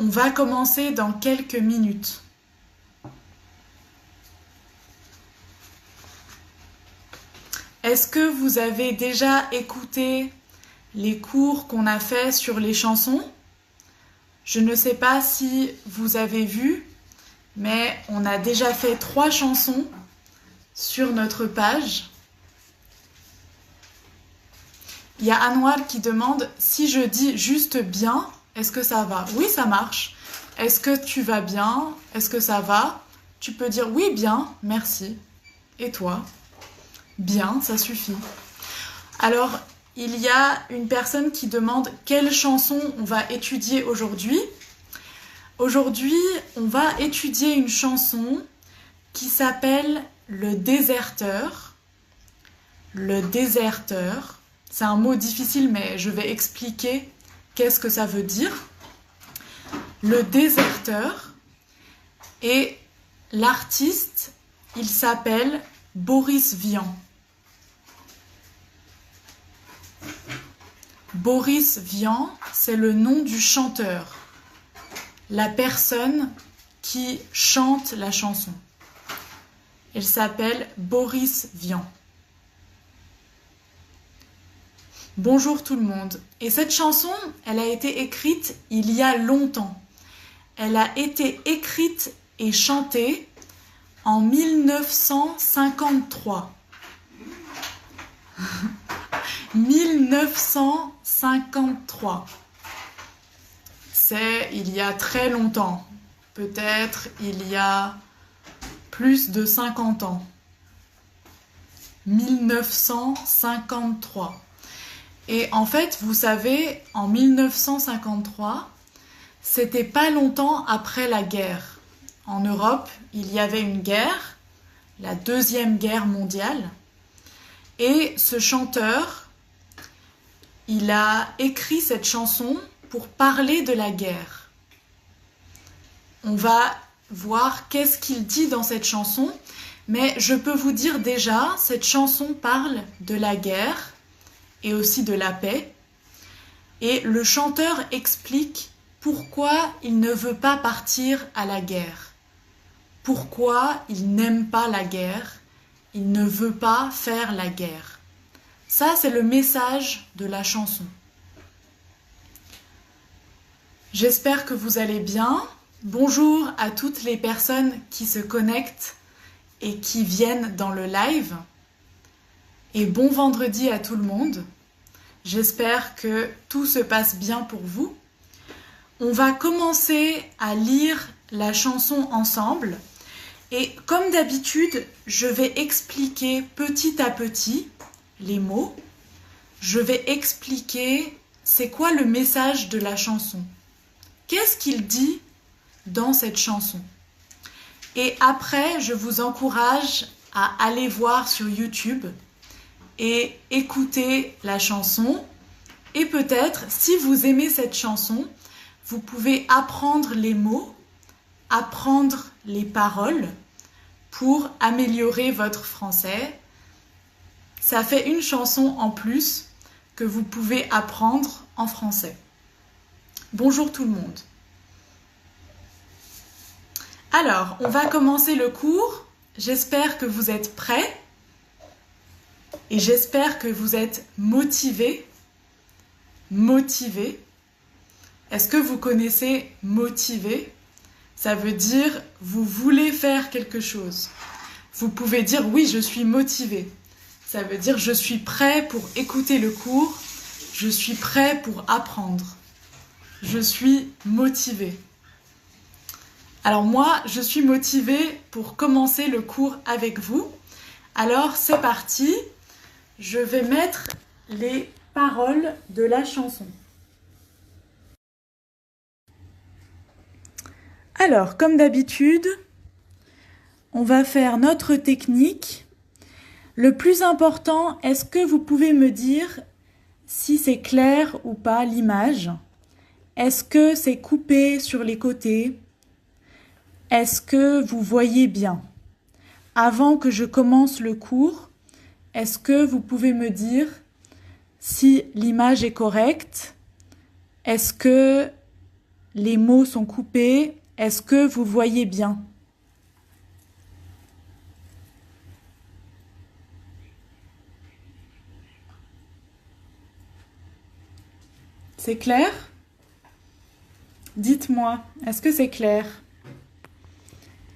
On va commencer dans quelques minutes. Est-ce que vous avez déjà écouté les cours qu'on a fait sur les chansons? Je ne sais pas si vous avez vu, mais on a déjà fait 3 chansons sur notre page. Il y a Anoual qui demande si je dis juste bien, est-ce que ça va? Oui, ça marche. Est-ce que tu vas bien? Est-ce que ça va? Tu peux dire oui, bien, merci. Et toi? Bien, ça suffit. Alors, il y a une personne qui demande quelle chanson on va étudier aujourd'hui. Aujourd'hui, on va étudier une chanson qui s'appelle Le Déserteur. Le Déserteur. C'est un mot difficile, mais je vais expliquer qu'est-ce que ça veut dire. Le Déserteur. Et l'artiste, il s'appelle Boris Vian. Boris Vian, c'est le nom du chanteur, la personne qui chante la chanson. Il s'appelle Boris Vian. Bonjour tout le monde. Et cette chanson, elle a été écrite il y a longtemps. Elle a été écrite et chantée en 1953. 1953. C'est il y a très longtemps. Peut-être il y a plus de 50 ans. 1953. Et en fait, vous savez, en 1953, c'était pas longtemps après la guerre. En Europe, il y avait une guerre, la Deuxième Guerre mondiale. Et ce chanteur, il a écrit cette chanson pour parler de la guerre. On va voir qu'est-ce qu'il dit dans cette chanson, mais je peux vous dire déjà, cette chanson parle de la guerre et aussi de la paix. Et le chanteur explique pourquoi il ne veut pas partir à la guerre, pourquoi il n'aime pas la guerre, il ne veut pas faire la guerre. Ça, c'est le message de la chanson. J'espère que vous allez bien. Bonjour à toutes les personnes qui se connectent et qui viennent dans le live. Et bon vendredi à tout le monde. J'espère que tout se passe bien pour vous. On va commencer à lire la chanson ensemble. Et comme d'habitude, je vais expliquer petit à petit les mots. Je vais expliquer c'est quoi le message de la chanson. Qu'est-ce qu'il dit dans cette chanson? Et après, je vous encourage à aller voir sur YouTube et écouter la chanson. Et peut-être, si vous aimez cette chanson, vous pouvez apprendre les mots, apprendre les paroles pour améliorer votre français. Ça fait une chanson en plus que vous pouvez apprendre en français. Bonjour tout le monde. Alors, on va commencer le cours. J'espère que vous êtes prêts et j'espère que vous êtes motivés. Motivés. Est-ce que vous connaissez motiver? Ça veut dire vous voulez faire quelque chose. Vous pouvez dire oui, je suis motivé. Ça veut dire je suis prêt pour écouter le cours. Je suis prêt pour apprendre. Je suis motivé. Alors moi, je suis motivée pour commencer le cours avec vous. Alors c'est parti. Je vais mettre les paroles de la chanson. Alors, comme d'habitude, on va faire notre technique. Le plus important, est-ce que vous pouvez me dire si c'est clair ou pas l'image? Est-ce que c'est coupé sur les côtés? Est-ce que vous voyez bien? Avant que je commence le cours, est-ce que vous pouvez me dire si l'image est correcte? Est-ce que les mots sont coupés. Est-ce que vous voyez bien? C'est clair? Dites-moi, est-ce que c'est clair?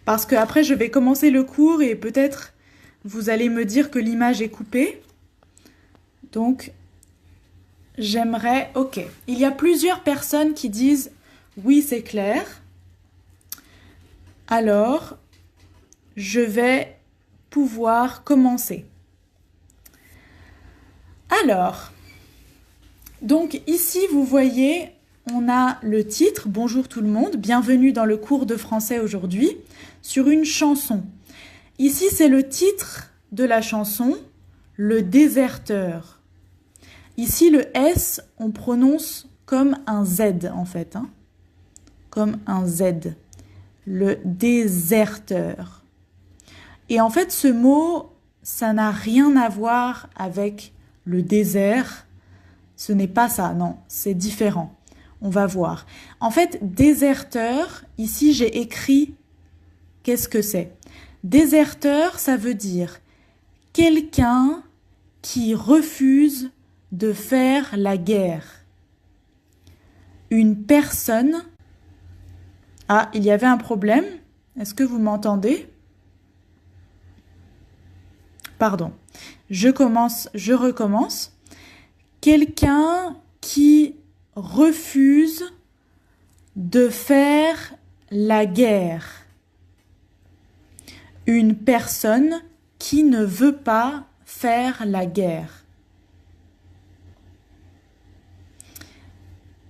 Parce que après, je vais commencer le cours et peut-être vous allez me dire que l'image est coupée. Donc, j'aimerais... Ok, il y a plusieurs personnes qui disent « Oui, c'est clair ». Alors, je vais pouvoir commencer. Alors, donc ici, vous voyez, on a le titre « Bonjour tout le monde, bienvenue dans le cours de français aujourd'hui » sur une chanson. Ici, c'est le titre de la chanson « Le déserteur ». Ici, le S, on prononce comme un Z en fait, hein, comme un Z. Le déserteur. Et en fait, ce mot, ça n'a rien à voir avec le désert. Ce n'est pas ça, non, c'est différent. On va voir. En fait, déserteur, ici j'ai écrit, qu'est-ce que c'est? Déserteur, ça veut dire quelqu'un qui refuse de faire la guerre. Une personne... Ah, il y avait un problème. Est-ce que vous m'entendez? Pardon. Je recommence. Quelqu'un qui refuse de faire la guerre. Une personne qui ne veut pas faire la guerre.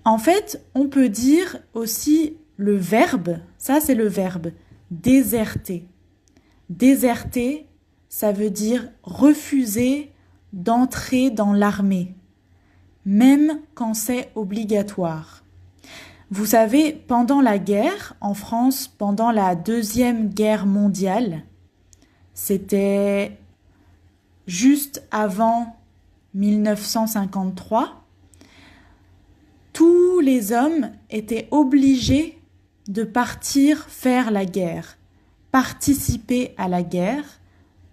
En fait, on peut dire aussi le verbe, ça c'est le verbe, déserter. Déserter, ça veut dire refuser d'entrer dans l'armée, même quand c'est obligatoire. Vous savez, pendant la guerre, en France, pendant la Deuxième Guerre mondiale, c'était juste avant 1953, tous les hommes étaient obligés de partir faire la guerre, participer à la guerre,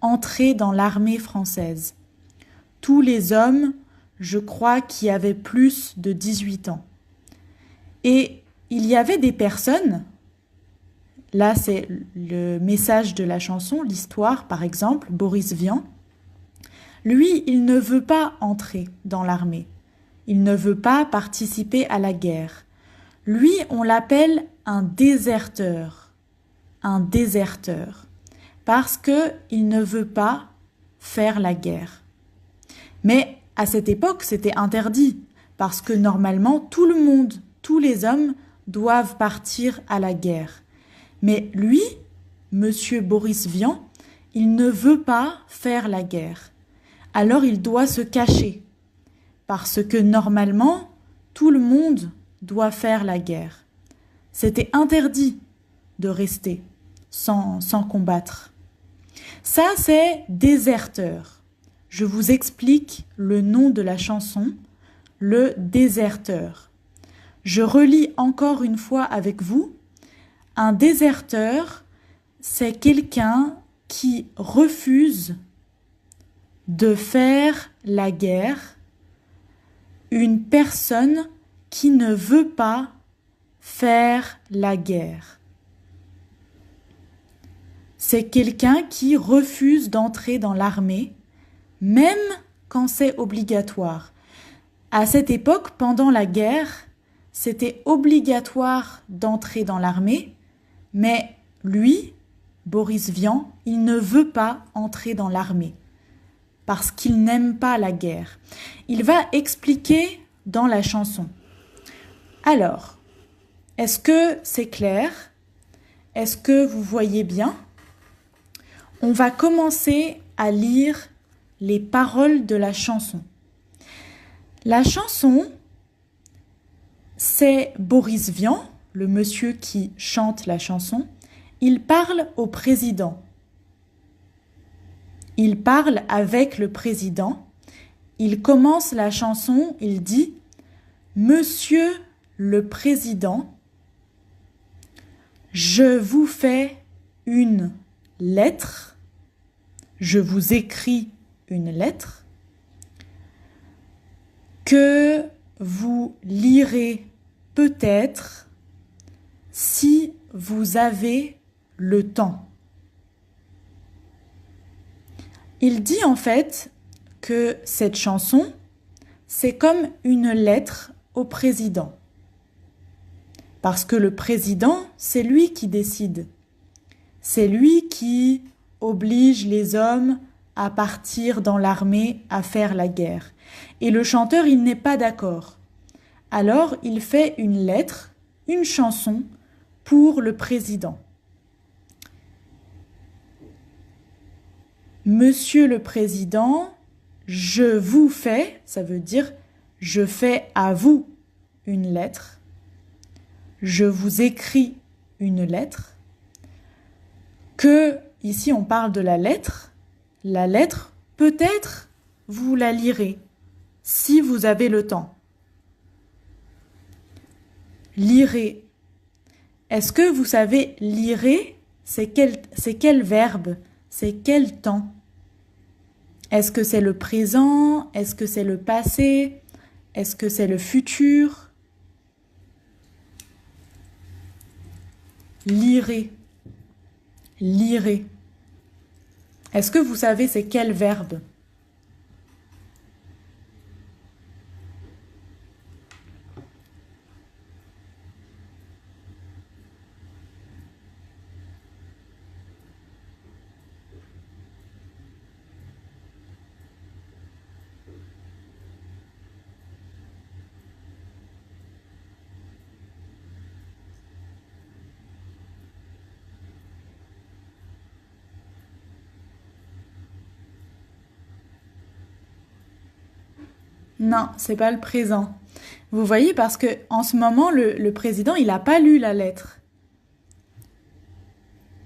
entrer dans l'armée française. Tous les hommes, je crois, qui avaient plus de 18 ans. Et il y avait des personnes, là c'est le message de la chanson, l'histoire par exemple, Boris Vian, lui, il ne veut pas entrer dans l'armée. Il ne veut pas participer à la guerre. Lui, on l'appelle un déserteur. Un déserteur. Parce qu'il ne veut pas faire la guerre. Mais à cette époque, c'était interdit. Parce que normalement, tout le monde, tous les hommes doivent partir à la guerre. Mais lui, Monsieur Boris Vian, il ne veut pas faire la guerre. Alors il doit se cacher. Parce que normalement, tout le monde doit faire la guerre. C'était interdit de rester sans combattre. Ça, c'est déserteur. Je vous explique le nom de la chanson, le déserteur. Je relis encore une fois avec vous. Un déserteur, c'est quelqu'un qui refuse de faire la guerre. Une personne qui ne veut pas faire la guerre. C'est quelqu'un qui refuse d'entrer dans l'armée, même quand c'est obligatoire. À cette époque, pendant la guerre, c'était obligatoire d'entrer dans l'armée, mais lui, Boris Vian, il ne veut pas entrer dans l'armée. Parce qu'il n'aime pas la guerre. Il va expliquer dans la chanson. Alors, est-ce que c'est clair? Est-ce que vous voyez bien? On va commencer à lire les paroles de la chanson. La chanson, c'est Boris Vian, le monsieur qui chante la chanson. Il parle au président. Il parle avec le président. Il commence la chanson, il dit « Monsieur le Président, Je vous fais une lettre. Je vous écris une lettre que vous lirez peut-être si vous avez le temps. Il dit en fait que cette chanson, c'est comme une lettre au président. Parce que le président, c'est lui qui décide. C'est lui qui oblige les hommes à partir dans l'armée, à faire la guerre. Et le chanteur, il n'est pas d'accord. Alors, il fait une lettre, une chanson pour le président. Monsieur le Président, je vous fais, ça veut dire je fais à vous une lettre. Je vous écris une lettre. Que, ici on parle de la lettre, peut-être vous la lirez si vous avez le temps. Lirez. Est-ce que vous savez lirez, c'est quel verbe? C'est quel temps? Est-ce que c'est le présent? Est-ce que c'est le passé? Est-ce que c'est le futur? Lirez. Lirez. Est-ce que vous savez c'est quel verbe? Non, c'est pas le présent. Vous voyez, parce que en ce moment, le président, il n'a pas lu la lettre.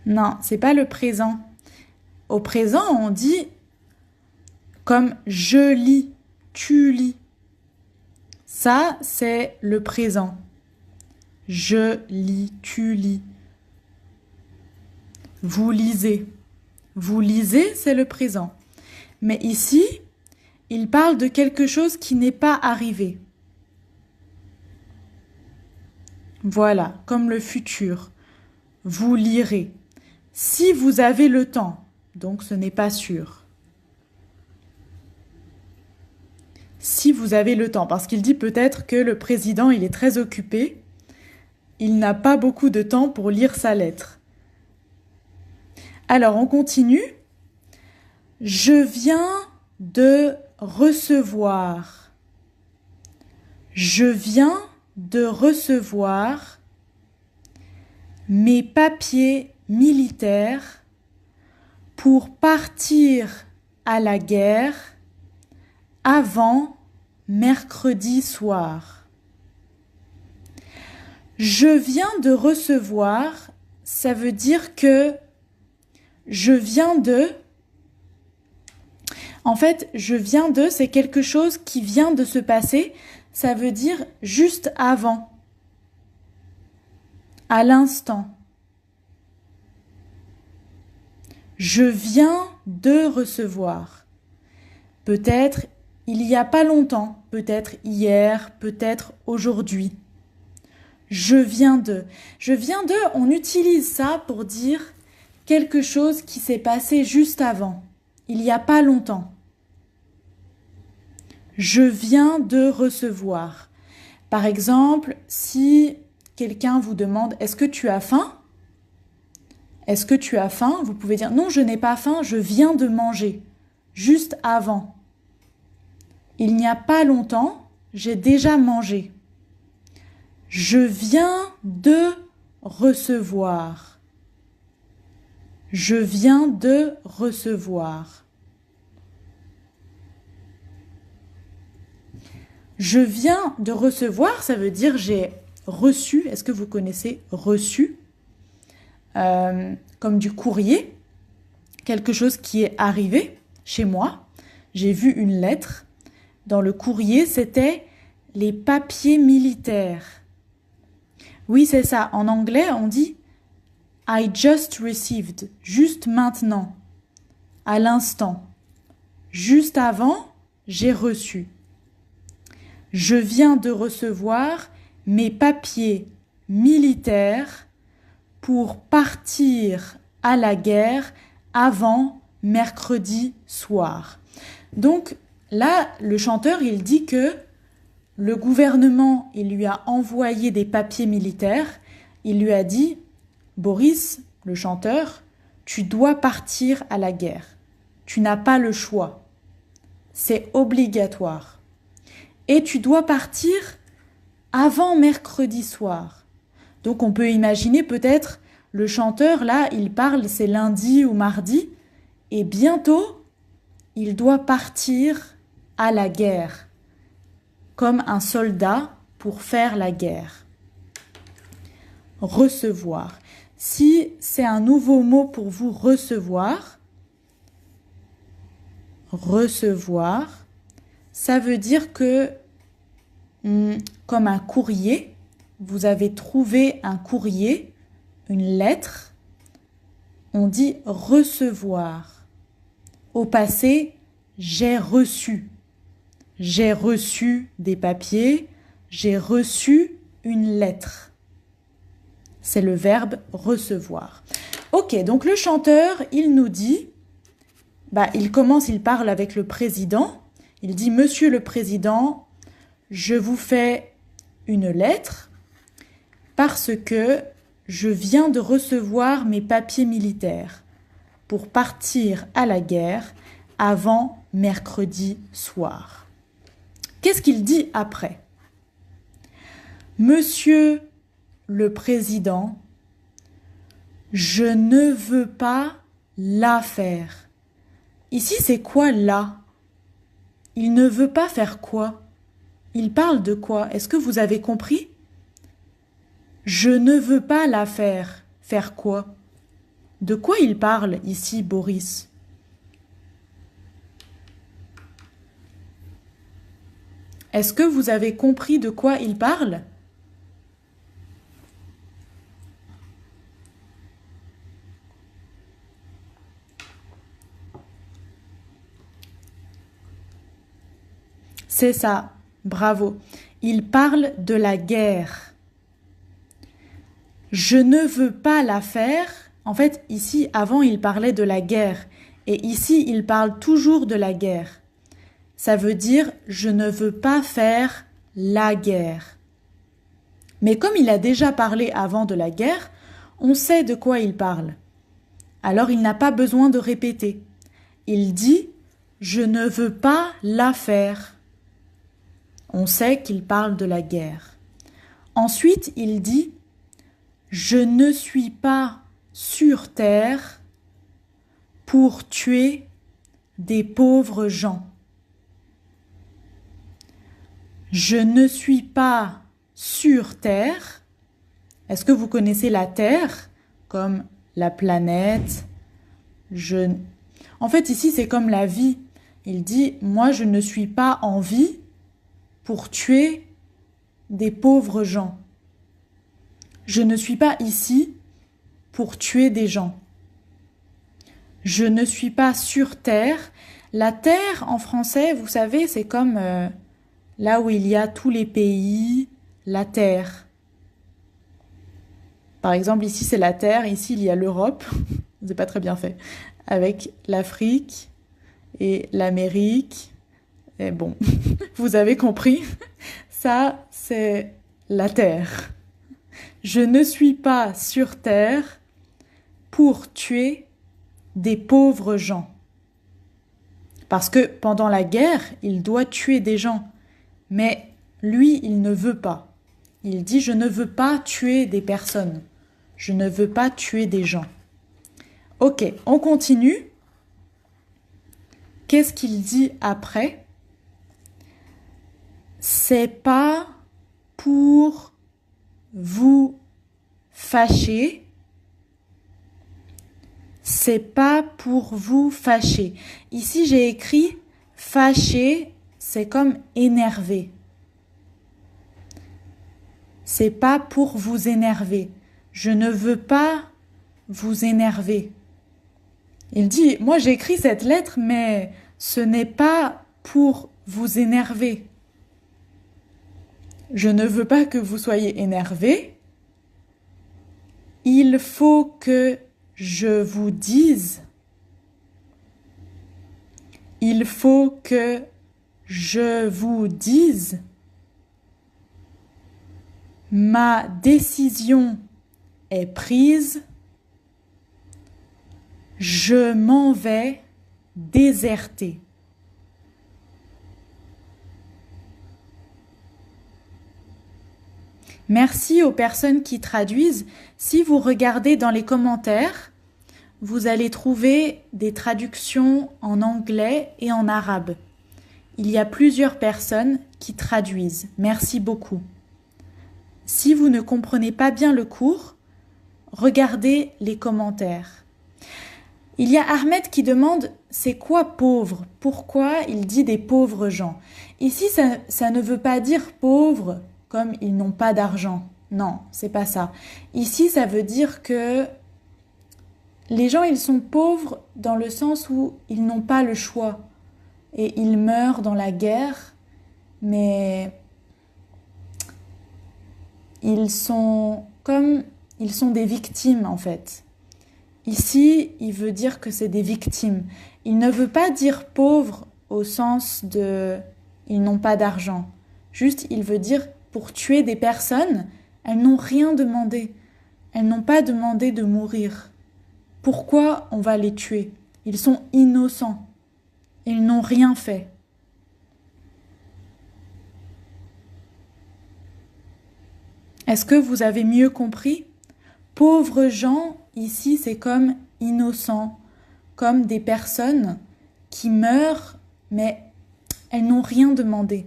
Non, c'est pas le présent. Au présent, on dit comme je lis, tu lis. Ça, c'est le présent. Je lis, tu lis. Vous lisez. Vous lisez, c'est le présent. Mais ici, il parle de quelque chose qui n'est pas arrivé. Voilà, comme le futur. Vous lirez. Si vous avez le temps, donc ce n'est pas sûr. Si vous avez le temps, parce qu'il dit peut-être que le président, il est très occupé. Il n'a pas beaucoup de temps pour lire sa lettre. Alors, on continue. Je viens de recevoir. Je viens de recevoir mes papiers militaires pour partir à la guerre avant mercredi soir. Je viens de recevoir, ça veut dire que je viens de... En fait, je viens de, c'est quelque chose qui vient de se passer, ça veut dire juste avant, à l'instant. Je viens de recevoir. Peut-être il n'y a pas longtemps, peut-être hier, peut-être aujourd'hui. Je viens de. Je viens de, on utilise ça pour dire quelque chose qui s'est passé juste avant, il n'y a pas longtemps. Je viens de recevoir. Par exemple, si quelqu'un vous demande « Est-ce que tu as faim ?» Est-ce que tu as faim? Vous pouvez dire « Non, je n'ai pas faim, je viens de manger. » Juste avant. Il n'y a pas longtemps, j'ai déjà mangé. Je viens de recevoir. Je viens de recevoir. Je viens de recevoir, ça veut dire j'ai reçu. Est-ce que vous connaissez reçu? Comme du courrier, quelque chose qui est arrivé chez moi. J'ai vu une lettre. Dans le courrier, c'était les papiers militaires. Oui, c'est ça. En anglais, on dit I just received, juste maintenant, à l'instant. Juste avant, j'ai reçu. Je viens de recevoir mes papiers militaires pour partir à la guerre avant mercredi soir. Donc là, le chanteur, il dit que le gouvernement, il lui a envoyé des papiers militaires. Il lui a dit, Boris, le chanteur, tu dois partir à la guerre. Tu n'as pas le choix. C'est obligatoire. Et tu dois partir avant mercredi soir. Donc on peut imaginer peut-être le chanteur, là, il parle, c'est lundi ou mardi, et bientôt, il doit partir à la guerre, comme un soldat pour faire la guerre. Recevoir. Si c'est un nouveau mot pour vous, recevoir, ça veut dire que, comme un courrier, vous avez trouvé un courrier, une lettre, on dit recevoir. Au passé, j'ai reçu. J'ai reçu des papiers, j'ai reçu une lettre. C'est le verbe recevoir. Ok, donc le chanteur, il nous dit, il parle avec le président. Il dit, Monsieur le Président, je vous fais une lettre parce que je viens de recevoir mes papiers militaires pour partir à la guerre avant mercredi soir. Qu'est-ce qu'il dit après? Monsieur le Président, je ne veux pas la faire. Ici, c'est quoi là? Il ne veut pas faire quoi? Il parle de quoi? Est-ce que vous avez compris? Je ne veux pas la faire. Faire quoi? De quoi il parle ici, Boris? Est-ce que vous avez compris de quoi il parle? C'est ça, bravo. Il parle de la guerre. Je ne veux pas la faire. En fait, ici, avant, il parlait de la guerre. Et ici, il parle toujours de la guerre. Ça veut dire je ne veux pas faire la guerre. Mais comme il a déjà parlé avant de la guerre, on sait de quoi il parle. Alors il n'a pas besoin de répéter. Il dit je ne veux pas la faire. On sait qu'il parle de la guerre. Ensuite, il dit je ne suis pas sur terre pour tuer des pauvres gens. Je ne suis pas sur Terre. Est-ce que vous connaissez la Terre comme la planète? En fait, ici, c'est comme la vie. Il dit, moi, je ne suis pas en vie pour tuer des pauvres gens. Je ne suis pas ici pour tuer des gens. Je ne suis pas sur Terre. La Terre, en français, vous savez, c'est comme là où il y a tous les pays, la Terre. Par exemple, ici, c'est la Terre. Ici, il y a l'Europe. C'est pas très bien fait. Avec l'Afrique et l'Amérique. Et bon, vous avez compris. Ça, c'est la Terre. Je ne suis pas sur Terre pour tuer des pauvres gens. Parce que pendant la guerre, il doit tuer des gens. Mais lui, il ne veut pas. Il dit, je ne veux pas tuer des personnes. Je ne veux pas tuer des gens. Ok, on continue. Qu'est-ce qu'il dit après? C'est pas pour vous fâcher. C'est pas pour vous fâcher. Ici, j'ai écrit fâcher, c'est comme énervé. C'est pas pour vous énerver. Je ne veux pas vous énerver. Il dit, moi j'écris cette lettre, mais ce n'est pas pour vous énerver. Je ne veux pas que vous soyez énervé. Il faut que je vous dise. Il faut que je vous dise. Ma décision est prise. Je m'en vais déserter. Merci aux personnes qui traduisent. Si vous regardez dans les commentaires, vous allez trouver des traductions en anglais et en arabe. Il y a plusieurs personnes qui traduisent. Merci beaucoup. Si vous ne comprenez pas bien le cours, regardez les commentaires. Il y a Ahmed qui demande « C'est quoi pauvre ? Pourquoi il dit des pauvres gens ?» Ici, ça ne veut pas dire pauvre comme ils n'ont pas d'argent. Non, c'est pas ça. Ici, ça veut dire que les gens, ils sont pauvres dans le sens où ils n'ont pas le choix. Et ils meurent dans la guerre, mais ils sont des victimes en fait. Ici, il veut dire que c'est des victimes. Il ne veut pas dire pauvres au sens de ils n'ont pas d'argent. Juste, il veut dire pour tuer des personnes, elles n'ont rien demandé. Elles n'ont pas demandé de mourir. Pourquoi on va les tuer? Ils sont innocents. Ils n'ont rien fait. Est-ce que vous avez mieux compris? Pauvres gens, ici, c'est comme innocents, comme des personnes qui meurent, mais elles n'ont rien demandé.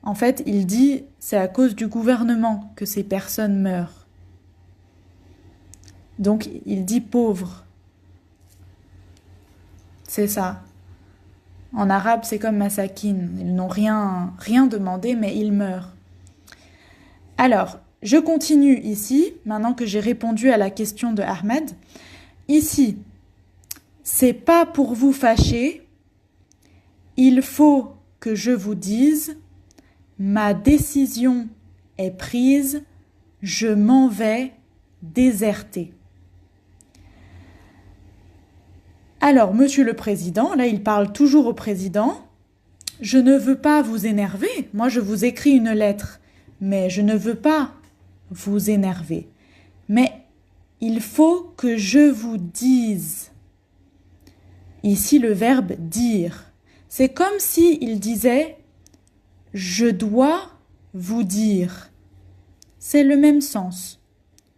En fait, il dit, c'est à cause du gouvernement que ces personnes meurent. Donc, il dit pauvres. C'est ça. En arabe, c'est comme masakin. Ils n'ont rien demandé, mais ils meurent. Alors, je continue ici, maintenant que j'ai répondu à la question de Ahmed. Ici, c'est pas pour vous fâcher. Il faut que je vous dise, ma décision est prise, je m'en vais déserter. Alors, monsieur le président, là il parle toujours au président, je ne veux pas vous énerver, moi je vous écris une lettre, mais je ne veux pas vous énerver. Mais il faut que je vous dise. Ici le verbe dire, c'est comme si il disait je dois vous dire. C'est le même sens.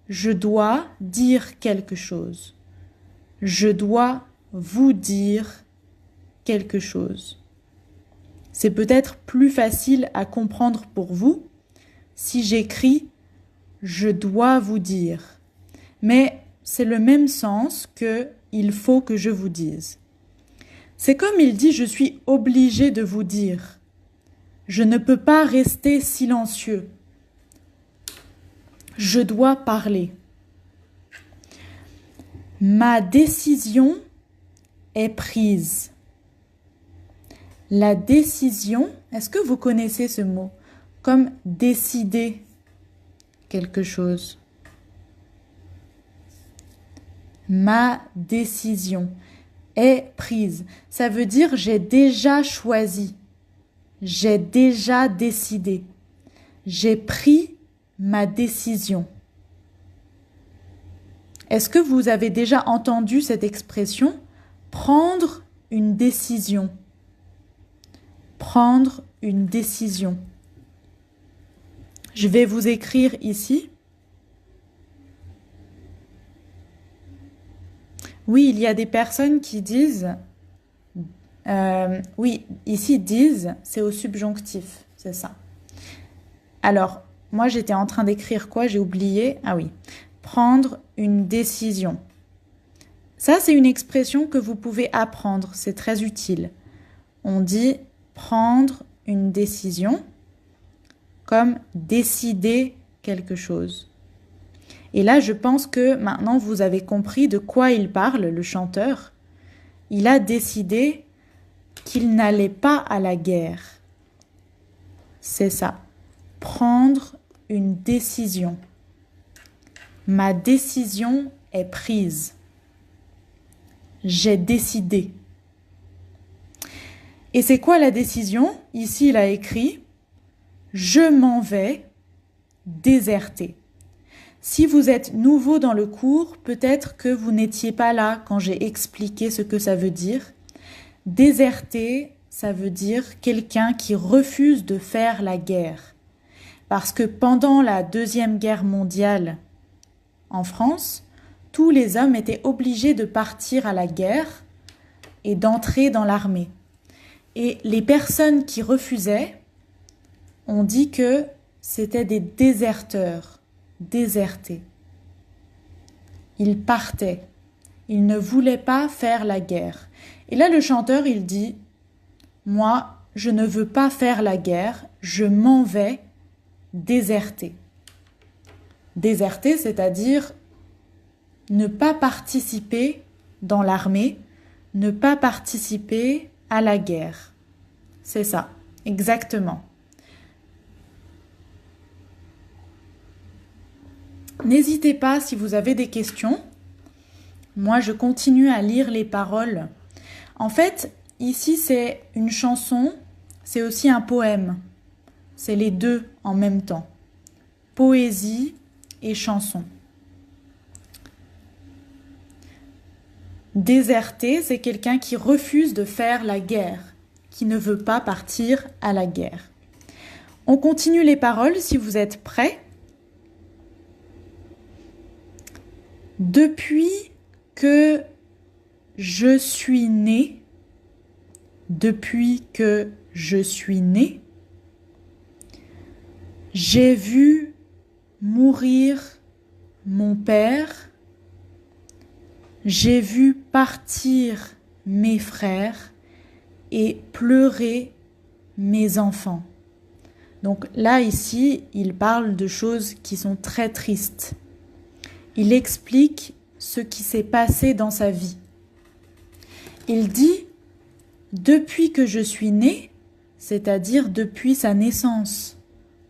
Je dois dire quelque chose. Je dois vous dire quelque chose. C'est peut-être plus facile à comprendre pour vous si j'écris « je dois vous dire ». Mais c'est le même sens que « il faut que je vous dise ». C'est comme il dit « je suis obligé de vous dire ». Je ne peux pas rester silencieux. Je dois parler. Ma décision est prise. La décision, est-ce que vous connaissez ce mot? Comme décider quelque chose. Ma décision est prise. Ça veut dire j'ai déjà choisi. J'ai déjà décidé. J'ai pris ma décision. Est-ce que vous avez déjà entendu cette expression? Prendre une décision. Prendre une décision. Je vais vous écrire ici. Oui, il y a des personnes qui disent... oui, ici, disent, c'est au subjonctif, c'est ça. Alors, moi, j'étais en train d'écrire quoi? J'ai oublié. Ah oui, prendre une décision. Ça, c'est une expression que vous pouvez apprendre, c'est très utile. On dit prendre une décision comme décider quelque chose. Et là, je pense que maintenant vous avez compris de quoi il parle, le chanteur. Il a décidé qu'il n'allait pas à la guerre. C'est ça. Prendre une décision. Ma décision est prise. J'ai décidé. Et c'est quoi la décision? Ici, il a écrit « Je m'en vais déserter ». Si vous êtes nouveau dans le cours, peut-être que vous n'étiez pas là quand j'ai expliqué ce que ça veut dire. Déserter, ça veut dire quelqu'un qui refuse de faire la guerre. Parce que pendant la Deuxième Guerre mondiale en France, tous les hommes étaient obligés de partir à la guerre et d'entrer dans l'armée. Et les personnes qui refusaient, on dit que c'était des déserteurs, désertés. Ils partaient, ils ne voulaient pas faire la guerre. Et là, le chanteur, il dit « Moi, je ne veux pas faire la guerre, je m'en vais déserter. » Déserter, c'est-à-dire ne pas participer dans l'armée, ne pas participer à la guerre. C'est ça, exactement. N'hésitez pas si vous avez des questions. Moi, je continue à lire les paroles. En fait, ici, c'est une chanson, c'est aussi un poème. C'est les deux en même temps. Poésie et chanson. Déserter, c'est quelqu'un qui refuse de faire la guerre, qui ne veut pas partir à la guerre. On continue les paroles si vous êtes prêts. Depuis que je suis né, j'ai vu mourir mon père, j'ai vu partir mes frères et pleurer mes enfants. Donc là, ici, il parle de choses qui sont très tristes. Il explique ce qui s'est passé dans sa vie. Il dit « Depuis que je suis né », c'est-à-dire depuis sa naissance,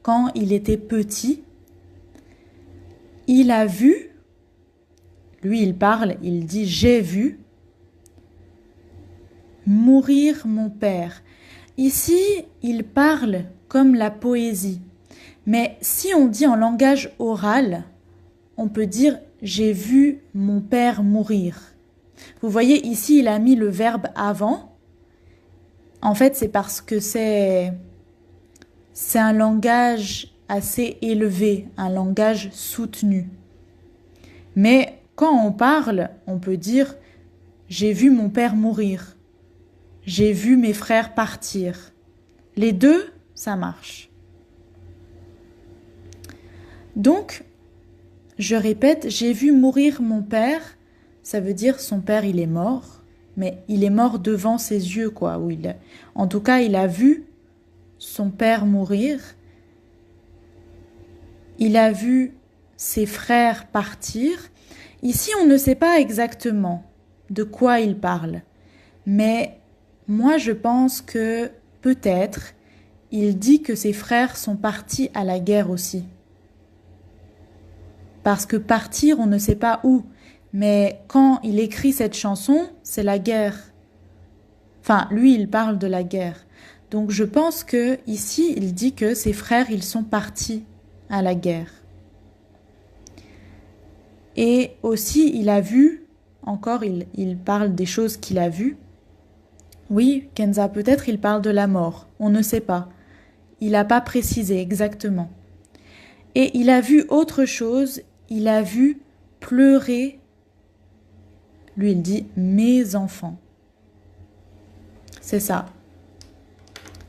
quand il était petit, il a vu, lui il parle, il dit « J'ai vu mourir mon père ». Ici, il parle comme la poésie. Mais si on dit en langage oral, on peut dire « j'ai vu mon père mourir ». Vous voyez, ici, il a mis le verbe avant. En fait, c'est parce que c'est un langage assez élevé, un langage soutenu. Mais quand on parle, on peut dire « j'ai vu mon père mourir », « j'ai vu mes frères partir ». Les deux, ça marche. Donc, je répète, j'ai vu mourir mon père, ça veut dire son père il est mort, mais il est mort devant ses yeux, quoi. En tout cas, il a vu son père mourir, il a vu ses frères partir. Ici, on ne sait pas exactement de quoi il parle, mais moi je pense que peut-être il dit que ses frères sont partis à la guerre aussi. Parce que partir, on ne sait pas où. Mais quand il écrit cette chanson, c'est la guerre. Enfin, lui, il parle de la guerre. Donc je pense que ici, il dit que ses frères, ils sont partis à la guerre. Et aussi, il a vu, encore, il parle des choses qu'il a vues. Oui, Kenza, peut-être il parle de la mort. On ne sait pas. Il n'a pas précisé exactement. Et il a vu autre chose. Il a vu pleurer, lui il dit, mes enfants. C'est ça.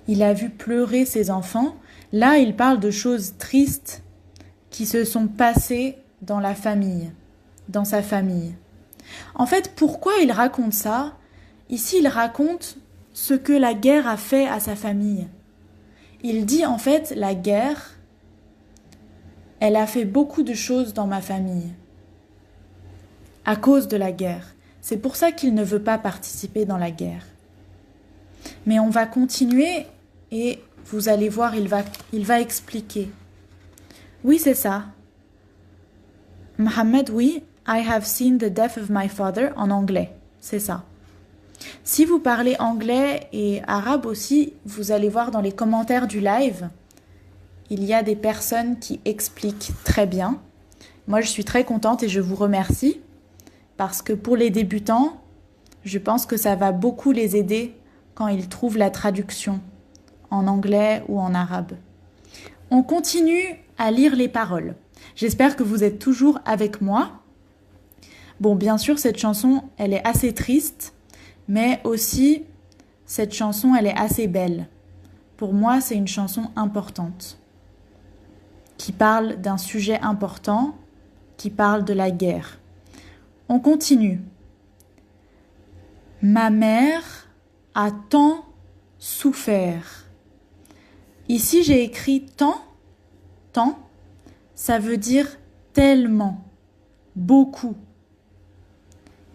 Il a vu pleurer ses enfants. Là, il parle de choses tristes qui se sont passées dans la famille, dans sa famille. En fait, pourquoi il raconte ça? Ici, il raconte ce que la guerre a fait à sa famille. Il dit en fait, la guerre, Elle a fait beaucoup de choses dans ma famille. À cause de la guerre. C'est pour ça qu'il ne veut pas participer dans la guerre. Mais on va continuer et vous allez voir, il va expliquer. Oui, c'est ça. Mohammed, oui, I have seen the death of my father en anglais. C'est ça. Si vous parlez anglais et arabe aussi, vous allez voir dans les commentaires du live, il y a des personnes qui expliquent très bien. Moi, je suis très contente et je vous remercie parce que pour les débutants, je pense que ça va beaucoup les aider quand ils trouvent la traduction en anglais ou en arabe. On continue à lire les paroles. J'espère que vous êtes toujours avec moi. Bon, bien sûr, cette chanson, elle est assez triste, mais aussi, cette chanson, elle est assez belle. Pour moi, c'est une chanson importante, qui parle d'un sujet important, qui parle de la guerre. On continue. Ma mère a tant souffert. Ici, j'ai écrit tant, ça veut dire tellement, beaucoup.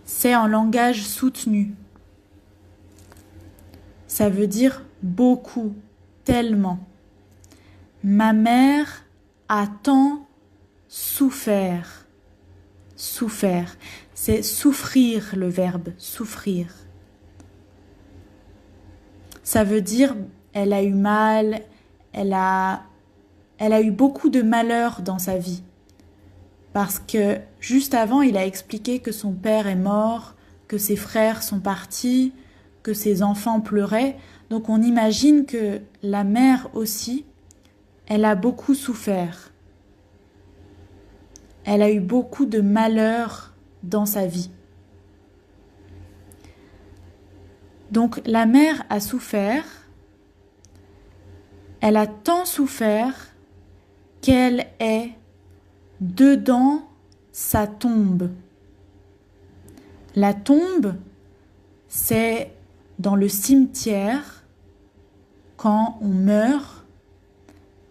C'est en langage soutenu. Ça veut dire beaucoup, tellement. Ma mère a tant souffert. Souffert, c'est souffrir le verbe, souffrir. Ça veut dire elle a eu mal, elle a eu beaucoup de malheur dans sa vie. Parce que juste avant, il a expliqué que son père est mort, que ses frères sont partis, que ses enfants pleuraient. Donc on imagine que la mère aussi, elle a beaucoup souffert. Elle a eu beaucoup de malheur dans sa vie. Donc la mère a souffert. Elle a tant souffert qu'elle est dedans sa tombe. La tombe, c'est dans le cimetière quand on meurt.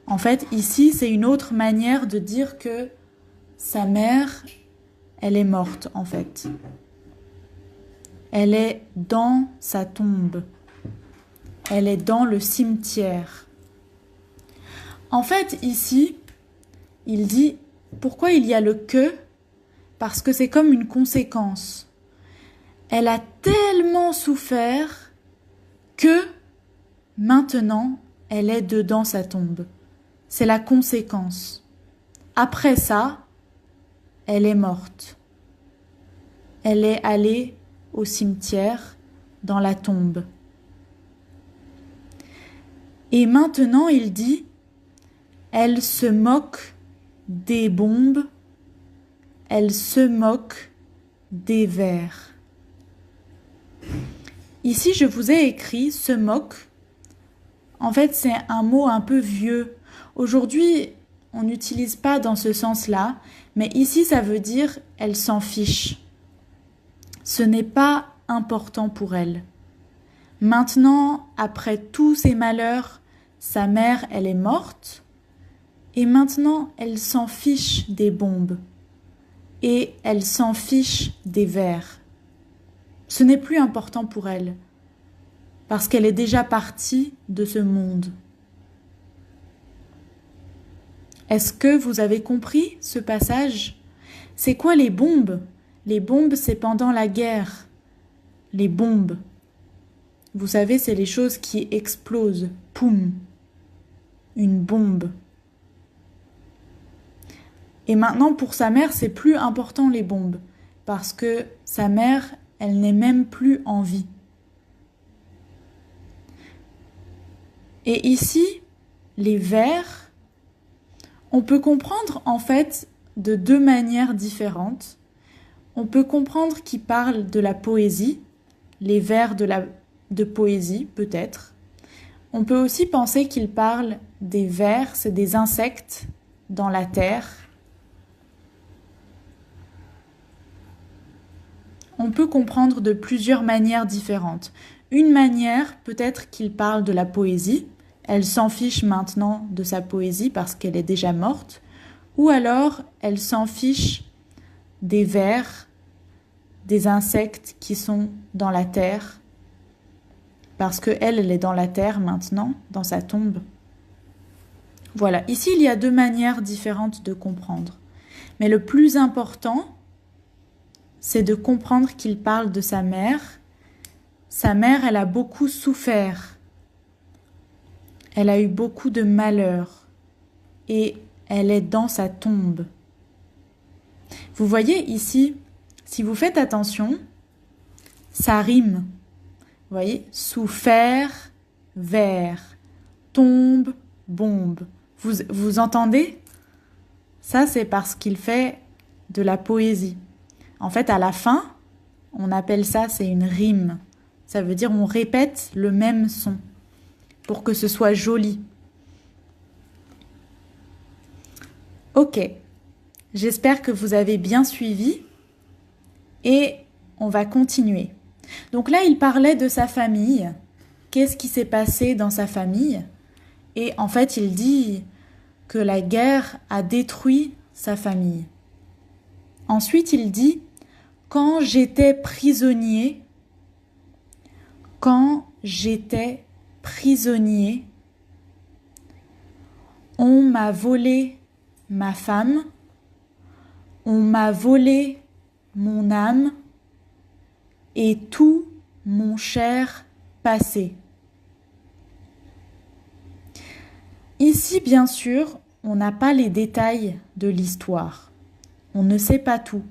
En fait, ici, c'est une autre manière de dire que sa mère, elle est morte, en fait. Elle est dans sa tombe. Elle est dans le cimetière. En fait, ici, il dit, pourquoi il y a le que? Parce que c'est comme une conséquence. Elle a tellement souffert que maintenant, elle est dedans sa tombe. C'est la conséquence. Après ça, elle est morte. Elle est allée au cimetière, dans la tombe. Et maintenant, il dit, elle se moque des bombes, elle se moque des vers. Ici, je vous ai écrit se moque. En fait, c'est un mot un peu vieux. Aujourd'hui, on n'utilise pas dans ce sens-là, mais ici, ça veut dire elle s'en fiche. Ce n'est pas important pour elle. Maintenant, après tous ces malheurs, sa mère, elle est morte. Et maintenant, elle s'en fiche des bombes. Et elle s'en fiche des vers. Ce n'est plus important pour elle. Parce qu'elle est déjà partie de ce monde. Est-ce que vous avez compris ce passage? C'est quoi les bombes? Les bombes, c'est pendant la guerre. Les bombes. Vous savez, c'est les choses qui explosent. Poum. Une bombe. Et maintenant, pour sa mère, c'est plus important les bombes. Parce que sa mère, elle n'est même plus en vie. Et ici, les vers, on peut comprendre en fait de deux manières différentes. On peut comprendre qu'ils parlent de la poésie, les vers de poésie peut-être. On peut aussi penser qu'ils parlent des vers, c'est des insectes dans la terre. On peut comprendre de plusieurs manières différentes. Une manière, peut-être qu'il parle de la poésie. Elle s'en fiche maintenant de sa poésie parce qu'elle est déjà morte. ou alors elle s'en fiche des vers, des insectes qui sont dans la terre, parce qu'elle, elle est dans la terre maintenant, dans sa tombe. Voilà, ici il y a deux manières différentes de comprendre. Mais le plus important, c'est de comprendre qu'il parle de sa mère. Sa mère, elle a beaucoup souffert. Elle a eu beaucoup de malheur. Et elle est dans sa tombe. Vous voyez ici, si vous faites attention, ça rime. Vous voyez, souffert, vers, tombe, bombe. Vous entendez? Ça, c'est parce qu'il fait de la poésie. En fait, à la fin, on appelle ça, c'est une rime. Ça veut dire on répète le même son pour que ce soit joli. Ok, j'espère que vous avez bien suivi et on va continuer. Donc là, il parlait de sa famille. Qu'est-ce qui s'est passé dans sa famille? Et en fait, il dit que la guerre a détruit sa famille. Ensuite, il dit « Quand j'étais prisonnier, on m'a volé ma femme, on m'a volé mon âme et tout mon cher passé. » Ici, bien sûr, on n'a pas les détails de l'histoire. On ne sait pas tout.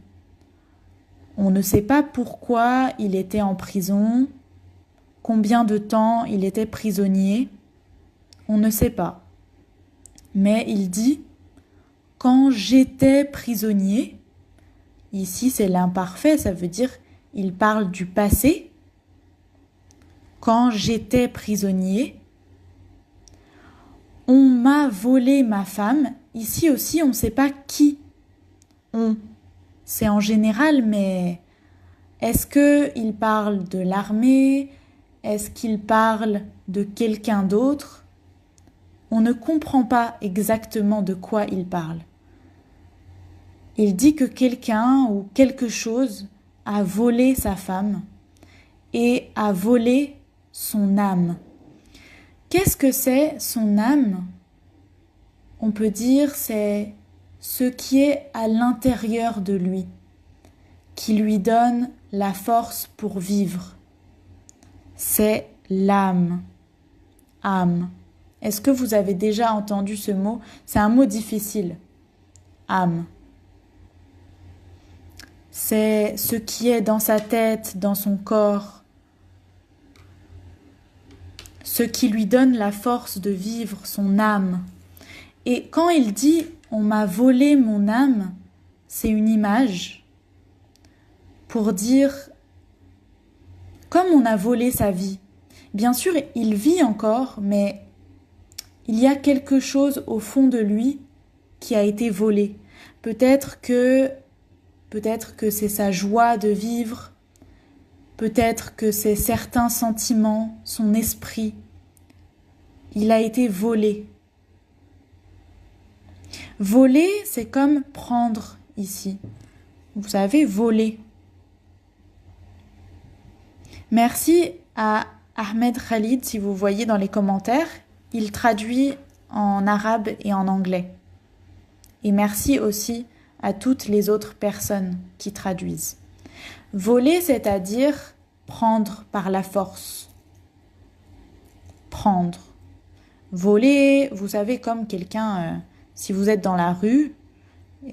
On ne sait pas pourquoi il était en prison, combien de temps il était prisonnier. On ne sait pas. Mais il dit « Quand j'étais prisonnier », ici c'est l'imparfait, ça veut dire il parle du passé. « Quand j'étais prisonnier », on m'a volé ma femme. Ici aussi, on ne sait pas qui on. C'est en général, mais est-ce qu'il parle de l'armée? Est-ce qu'il parle de quelqu'un d'autre? On ne comprend pas exactement de quoi il parle. Il dit que quelqu'un ou quelque chose a volé sa femme et a volé son âme. Qu'est-ce que c'est son âme? On peut dire c'est ce qui est à l'intérieur de lui, qui lui donne la force pour vivre. C'est l'âme. Âme. Est-ce que vous avez déjà entendu ce mot? C'est un mot difficile. Âme. C'est ce qui est dans sa tête, dans son corps, ce qui lui donne la force de vivre, son âme. Et quand il dit « on m'a volé mon âme », c'est une image pour dire comme on a volé sa vie. Bien sûr, il vit encore, mais il y a quelque chose au fond de lui qui a été volé. Peut-être que c'est sa joie de vivre, peut-être que c'est certains sentiments, son esprit. Il a été volé. Voler, c'est comme prendre ici. Vous savez, voler. Merci à Ahmed Khalid, si vous voyez dans les commentaires. Il traduit en arabe et en anglais. Et merci aussi à toutes les autres personnes qui traduisent. Voler, c'est-à-dire prendre par la force. Prendre. Voler, vous savez, comme quelqu'un, si vous êtes dans la rue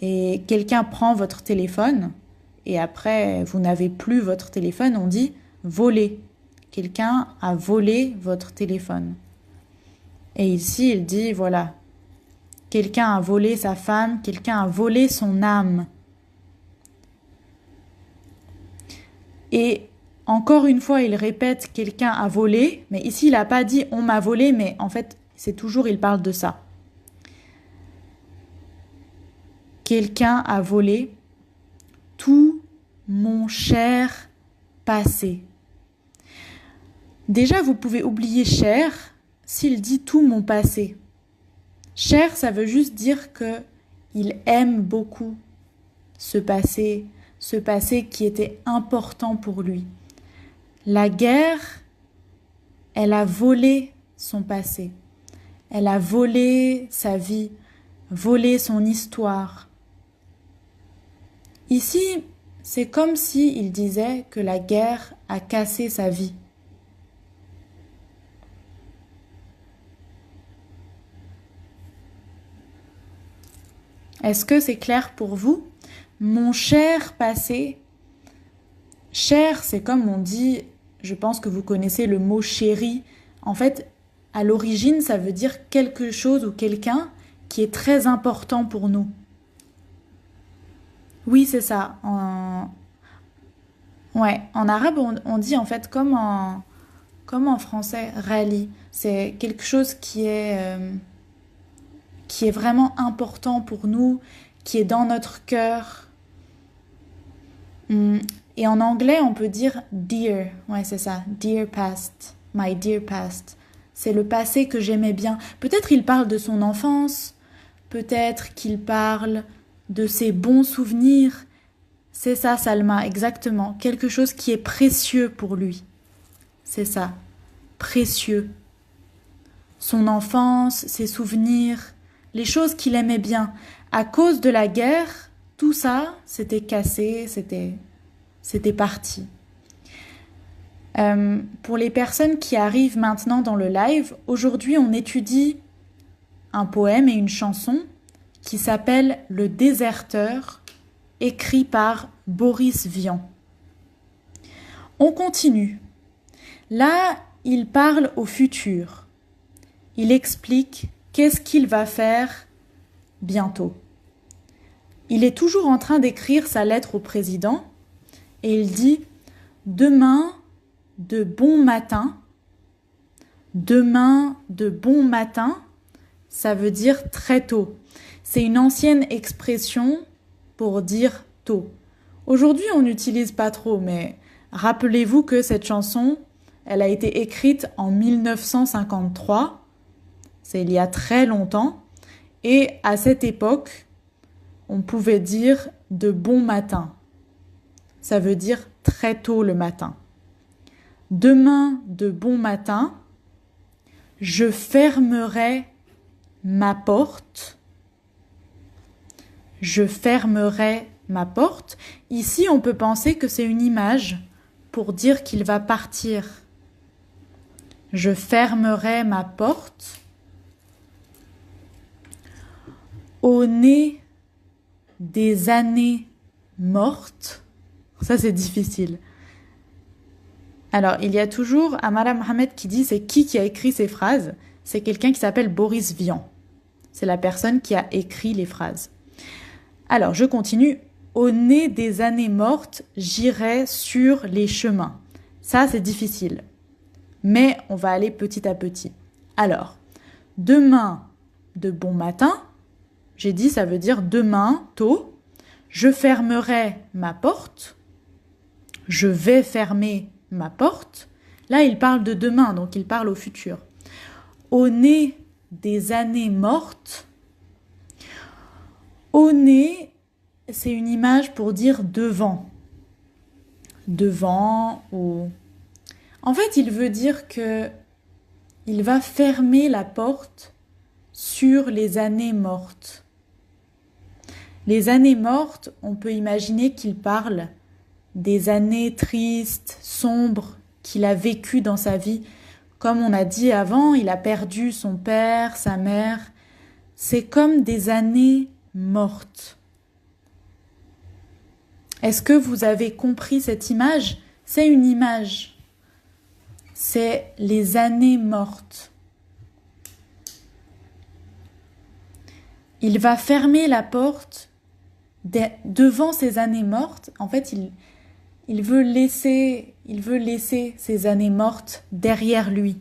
et quelqu'un prend votre téléphone et après vous n'avez plus votre téléphone, on dit voler. Quelqu'un a volé votre téléphone. Et ici, il dit, voilà, quelqu'un a volé sa femme, quelqu'un a volé son âme. Et encore une fois, il répète, quelqu'un a volé, mais ici, il n'a pas dit, on m'a volé, mais en fait, c'est toujours, il parle de ça. Quelqu'un a volé tout mon cher passé. Déjà, vous pouvez oublier cher s'il dit tout mon passé. Cher, ça veut juste dire que il aime beaucoup ce passé qui était important pour lui. La guerre, elle a volé son passé. Elle a volé sa vie, volé son histoire. Ici, c'est comme si il disait que la guerre a cassé sa vie. Est-ce que c'est clair pour vous? Mon cher passé, cher, c'est comme on dit, je pense que vous connaissez le mot chéri. En fait, à l'origine, ça veut dire quelque chose ou quelqu'un qui est très important pour nous. Oui, c'est ça. Ouais, en arabe, on dit en fait comme en français, rali. C'est quelque chose qui est vraiment important pour nous, qui est dans notre cœur. Et en anglais, on peut dire dear. Ouais, c'est ça. Dear past. My dear past. C'est le passé que j'aimais bien. Peut-être il parle de son enfance. Peut-être qu'il parle de ses bons souvenirs. C'est ça, Salma, exactement. Quelque chose qui est précieux pour lui. C'est ça. Précieux. Son enfance, ses souvenirs, les choses qu'il aimait bien. À cause de la guerre, tout ça, c'était cassé, c'était parti. Pour les personnes qui arrivent maintenant dans le live, aujourd'hui on étudie un poème et une chanson qui s'appelle Le Déserteur, écrit par Boris Vian. On continue. Là, il parle au futur. Il explique qu'est-ce qu'il va faire bientôt. Il est toujours en train d'écrire sa lettre au président et il dit « Demain, de bon matin ». Demain, de bon matin, ça veut dire très tôt. C'est une ancienne expression pour dire tôt. Aujourd'hui, on n'utilise pas trop, mais rappelez-vous que cette chanson, elle a été écrite en 1953. C'est il y a très longtemps. Et à cette époque, on pouvait dire de bon matin. Ça veut dire très tôt le matin. Demain de bon matin, je fermerai ma porte. Je fermerai ma porte. Ici, on peut penser que c'est une image pour dire qu'il va partir. Je fermerai ma porte. Au nez des années mortes. Ça, c'est difficile. Alors, il y a toujours Amara Mohamed qui dit c'est qui a écrit ces phrases? C'est quelqu'un qui s'appelle Boris Vian. C'est la personne qui a écrit les phrases. Alors, je continue. Au nez des années mortes, j'irai sur les chemins. Ça, c'est difficile. Mais on va aller petit à petit. Alors, demain de bon matin, j'ai dit ça veut dire demain, tôt, je fermerai ma porte. Je vais fermer ma porte. Là, il parle de demain, donc il parle au futur. Au nez des années mortes. Au nez, c'est une image pour dire devant. Devant ou... En fait, il veut dire que il va fermer la porte sur les années mortes. Les années mortes, on peut imaginer qu'il parle des années tristes, sombres qu'il a vécues dans sa vie. Comme on a dit avant, il a perdu son père, sa mère. C'est comme des années mortes. Est-ce que vous avez compris cette image? C'est une image. C'est les années mortes. Il va fermer la porte devant ces années mortes. En fait, il veut laisser ces années mortes derrière lui.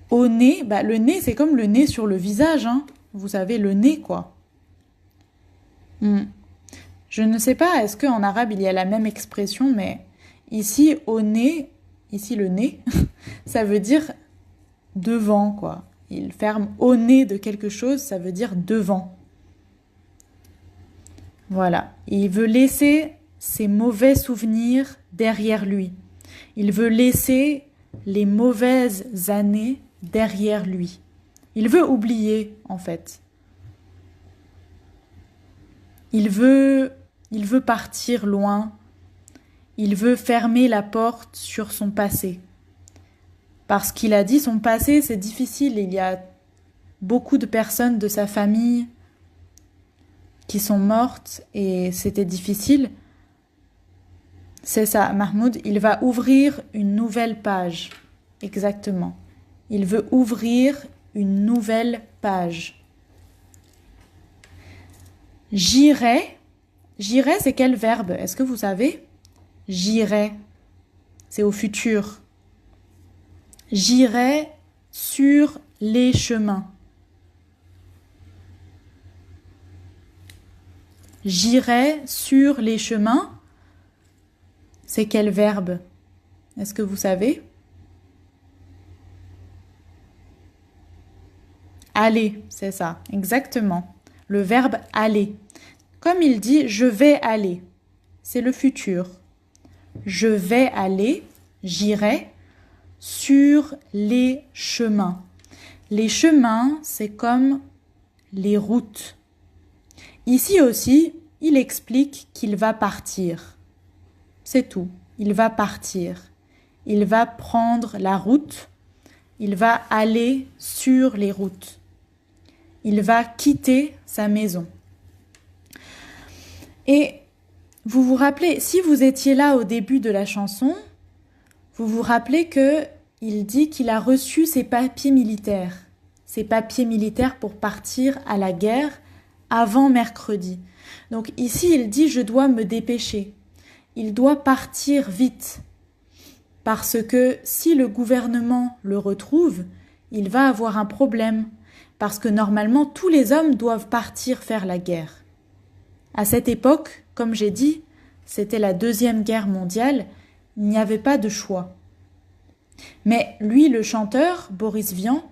Au nez, le nez, c'est comme le nez sur le visage, hein. Vous savez, le nez, quoi. Je ne sais pas, est-ce qu'en arabe, il y a la même expression, mais ici, au nez, ici, le nez, ça veut dire devant, quoi. il ferme au nez de quelque chose, ça veut dire devant. Voilà. Et il veut laisser ses mauvais souvenirs derrière lui. Il veut laisser les mauvaises années derrière lui. Il veut oublier, en fait. Il veut partir loin. Il veut fermer la porte sur son passé. Parce qu'il a dit son passé, c'est difficile. Il y a beaucoup de personnes de sa famille qui sont mortes et c'était difficile. C'est ça, Mahmoud, il va ouvrir une nouvelle page. Exactement. Il veut ouvrir une nouvelle page. J'irai. J'irai, c'est quel verbe? Est-ce que vous savez? J'irai. C'est au futur. J'irai sur les chemins. J'irai sur les chemins. C'est quel verbe? Est-ce que vous savez? Aller, c'est ça, exactement. Le verbe aller. Comme il dit, je vais aller. C'est le futur. Je vais aller, j'irai sur les chemins. Les chemins, c'est comme les routes. Ici aussi, il explique qu'il va partir. C'est tout. Il va partir. Il va prendre la route. Il va aller sur les routes. Il va quitter sa maison. Et vous vous rappelez, si vous étiez là au début de la chanson, vous vous rappelez qu'il dit qu'il a reçu ses papiers militaires. Ses papiers militaires pour partir à la guerre avant mercredi. Donc ici, il dit « je dois me dépêcher ». Il doit partir vite. Parce que si le gouvernement le retrouve, il va avoir un problème. Parce que normalement, tous les hommes doivent partir faire la guerre. À cette époque, comme j'ai dit, c'était la Deuxième Guerre mondiale, il n'y avait pas de choix. Mais lui, le chanteur, Boris Vian,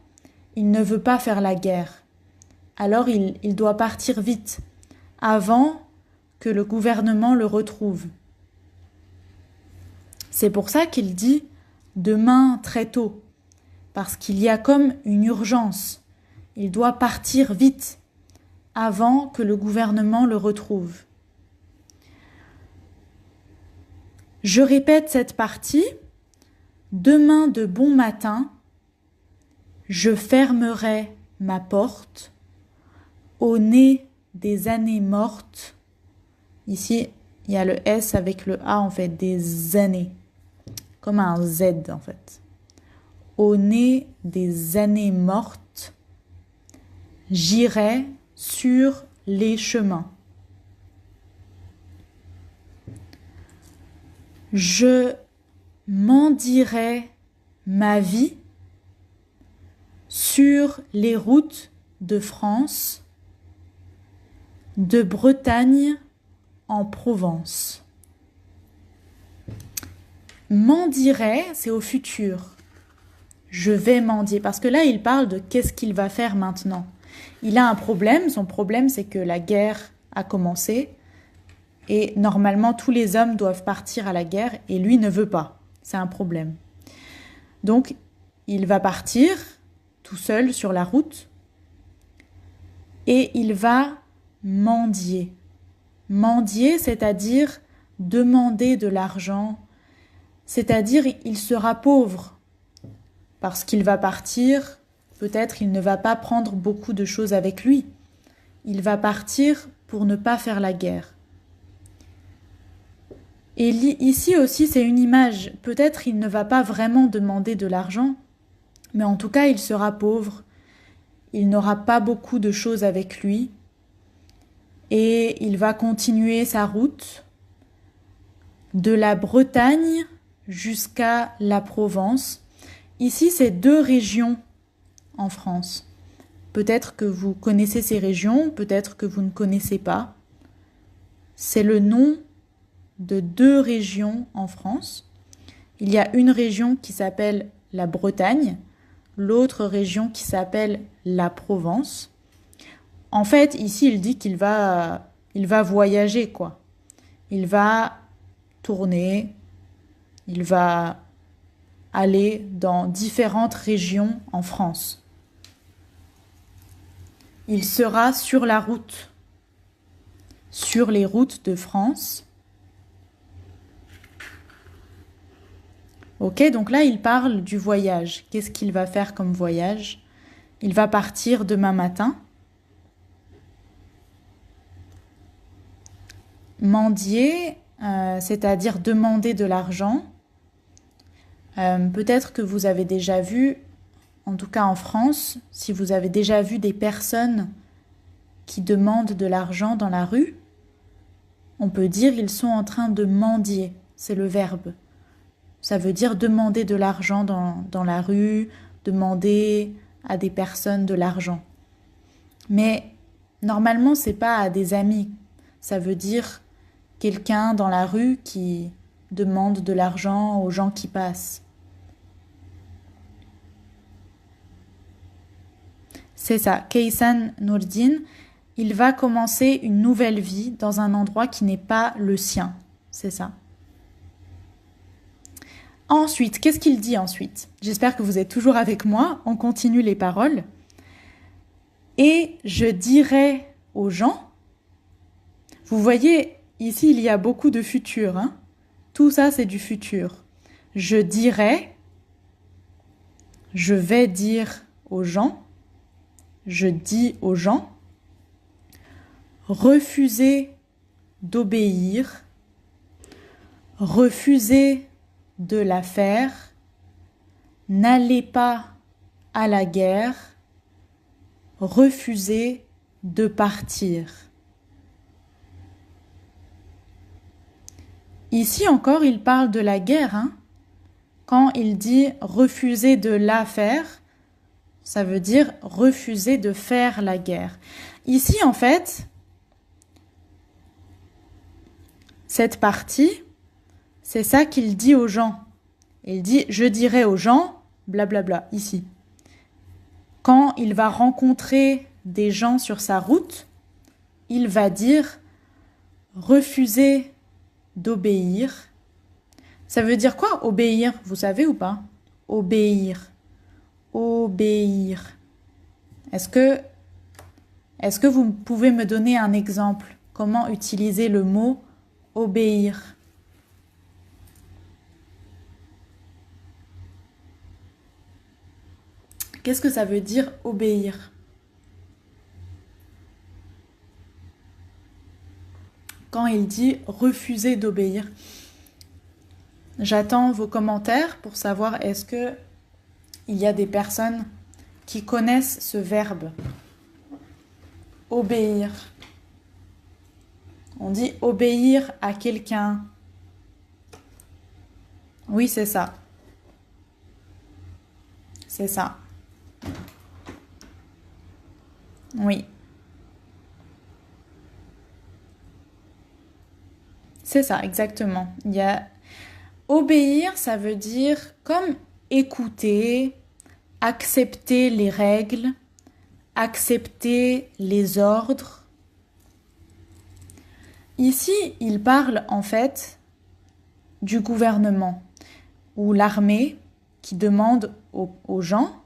il ne veut pas faire la guerre. Alors il doit partir vite, avant que le gouvernement le retrouve. C'est pour ça qu'il dit demain très tôt, parce qu'il y a comme une urgence. Il doit partir vite, avant que le gouvernement le retrouve. Je répète cette partie. Demain de bon matin, je fermerai ma porte au nez des années mortes. Ici, il y a le S avec le A en fait, des années. Comme un Z en fait. Au nez des années mortes, j'irai sur les chemins. Je mendierai ma vie sur les routes de France, de Bretagne en Provence. Mendierai, c'est au futur. Je vais mendier. Parce que là, il parle de qu'est-ce qu'il va faire maintenant. Il a un problème. Son problème, c'est que la guerre a commencé. Et normalement, tous les hommes doivent partir à la guerre. Et lui ne veut pas. C'est un problème. Donc, il va partir tout seul sur la route. Et il va mendier. Mendier, c'est-à-dire demander de l'argent. C'est-à-dire, il sera pauvre. Parce qu'il va partir, peut-être il ne va pas prendre beaucoup de choses avec lui. Il va partir pour ne pas faire la guerre. Et ici aussi, c'est une image. Peut-être il ne va pas vraiment demander de l'argent, mais en tout cas, il sera pauvre. Il n'aura pas beaucoup de choses avec lui. Et il va continuer sa route de la Bretagne jusqu'à la Provence. Ici, c'est 2 régions en France. Peut-être que vous connaissez ces régions, peut-être que vous ne connaissez pas. C'est le nom de 2 régions en France. Il y a une région qui s'appelle la Bretagne. l'autre région qui s'appelle la Provence. En fait, ici, il dit qu'il va voyager, quoi. Il va tourner, il va aller dans différentes régions en France. Il sera sur la route, sur les routes de France. Ok, donc là, il parle du voyage. Qu'est-ce qu'il va faire comme voyage? Il va partir demain matin. Mendier, c'est-à-dire demander de l'argent. Peut-être que vous avez déjà vu, en tout cas en France, si vous avez déjà vu des personnes qui demandent de l'argent dans la rue, on peut dire ils sont en train de mendier, c'est le verbe. Ça veut dire demander de l'argent dans la rue, demander à des personnes de l'argent. Mais normalement, c'est pas à des amis. Ça veut dire quelqu'un dans la rue qui demande de l'argent aux gens qui passent. C'est ça, Kaysan Nourdine, il va commencer une nouvelle vie dans un endroit qui n'est pas le sien. C'est ça. Ensuite, qu'est-ce qu'il dit ensuite? J'espère que vous êtes toujours avec moi. On continue les paroles. Et je dirai aux gens, vous voyez, ici il y a beaucoup de futur. Hein? Tout ça c'est du futur. Je dirai, je vais dire aux gens, je dis aux gens, refusez d'obéir, refusez de la faire, n'allez pas à la guerre, refusez de partir. Ici encore, il parle de la guerre. Hein? Quand il dit refuser de la faire, ça veut dire refuser de faire la guerre. Ici, en fait, cette partie, c'est ça qu'il dit aux gens. Il dit, je dirai aux gens, blablabla, ici. Quand il va rencontrer des gens sur sa route, il va dire, refusez d'obéir. Ça veut dire quoi, obéir? Vous savez ou pas? Obéir. Obéir. Est-ce que vous pouvez me donner un exemple? Comment utiliser le mot obéir? Qu'est-ce que ça veut dire obéir? Quand il dit refuser d'obéir. J'attends vos commentaires pour savoir est-ce que il y a des personnes qui connaissent ce verbe. Obéir. On dit obéir à quelqu'un. Oui, c'est ça. C'est ça. Oui. C'est ça, exactement. Il y a obéir, ça veut dire comme écouter, accepter les règles, accepter les ordres. Ici, il parle en fait du gouvernement ou l'armée qui demande aux gens,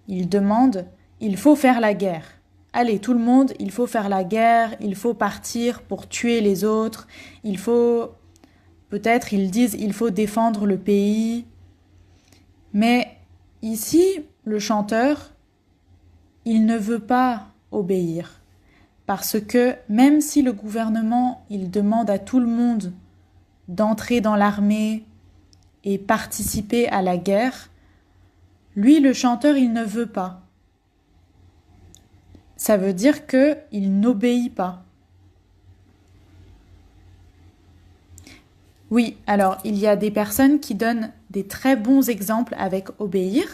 il demande, il faut faire la guerre. Allez, tout le monde, il faut faire la guerre, il faut partir pour tuer les autres, il faut, peut-être ils disent, il faut défendre le pays. Mais ici, le chanteur, il ne veut pas obéir. Parce que même si le gouvernement, il demande à tout le monde d'entrer dans l'armée et participer à la guerre, lui, le chanteur, il ne veut pas. Ça veut dire qu'il n'obéit pas. Oui, alors il y a des personnes qui donnent des très bons exemples avec obéir.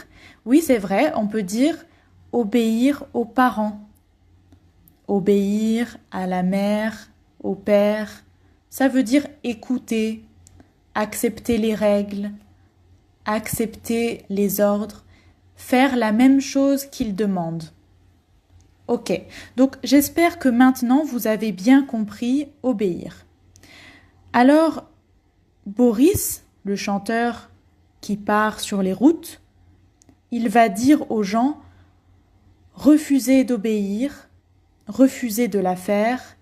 Oui, c'est vrai, on peut dire obéir aux parents, obéir à la mère, au père. Ça veut dire écouter, accepter les règles, accepter les ordres, faire la même chose qu'il demande. Ok, donc j'espère que maintenant vous avez bien compris obéir. Alors, Boris, le chanteur qui part sur les routes, il va dire aux gens « Refusez d'obéir, refusez de la faire,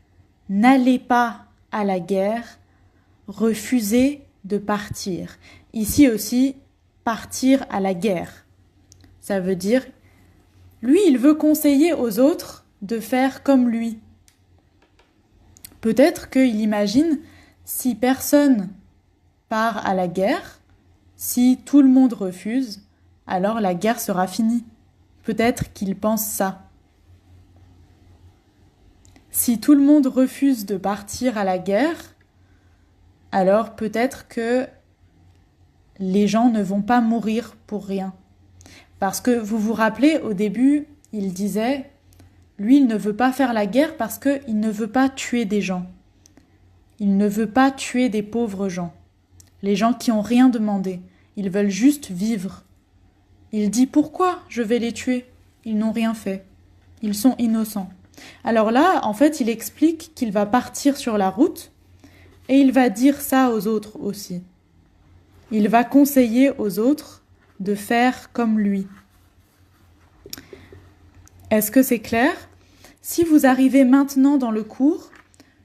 n'allez pas à la guerre, refusez de partir. » Ici aussi, partir à la guerre. Ça veut dire, lui, il veut conseiller aux autres de faire comme lui. Peut-être qu'il imagine, si personne part à la guerre, si tout le monde refuse, alors la guerre sera finie. Peut-être qu'il pense ça. Si tout le monde refuse de partir à la guerre, alors peut-être que les gens ne vont pas mourir pour rien. Parce que vous vous rappelez, au début, il disait, lui, il ne veut pas faire la guerre parce qu'il ne veut pas tuer des gens. Il ne veut pas tuer des pauvres gens. Les gens qui n'ont rien demandé. Ils veulent juste vivre. Il dit, pourquoi je vais les tuer? Ils n'ont rien fait. Ils sont innocents. Alors là, en fait, il explique qu'il va partir sur la route et il va dire ça aux autres aussi. Il va conseiller aux autres de faire comme lui. Est-ce que c'est clair? Si vous arrivez maintenant dans le cours,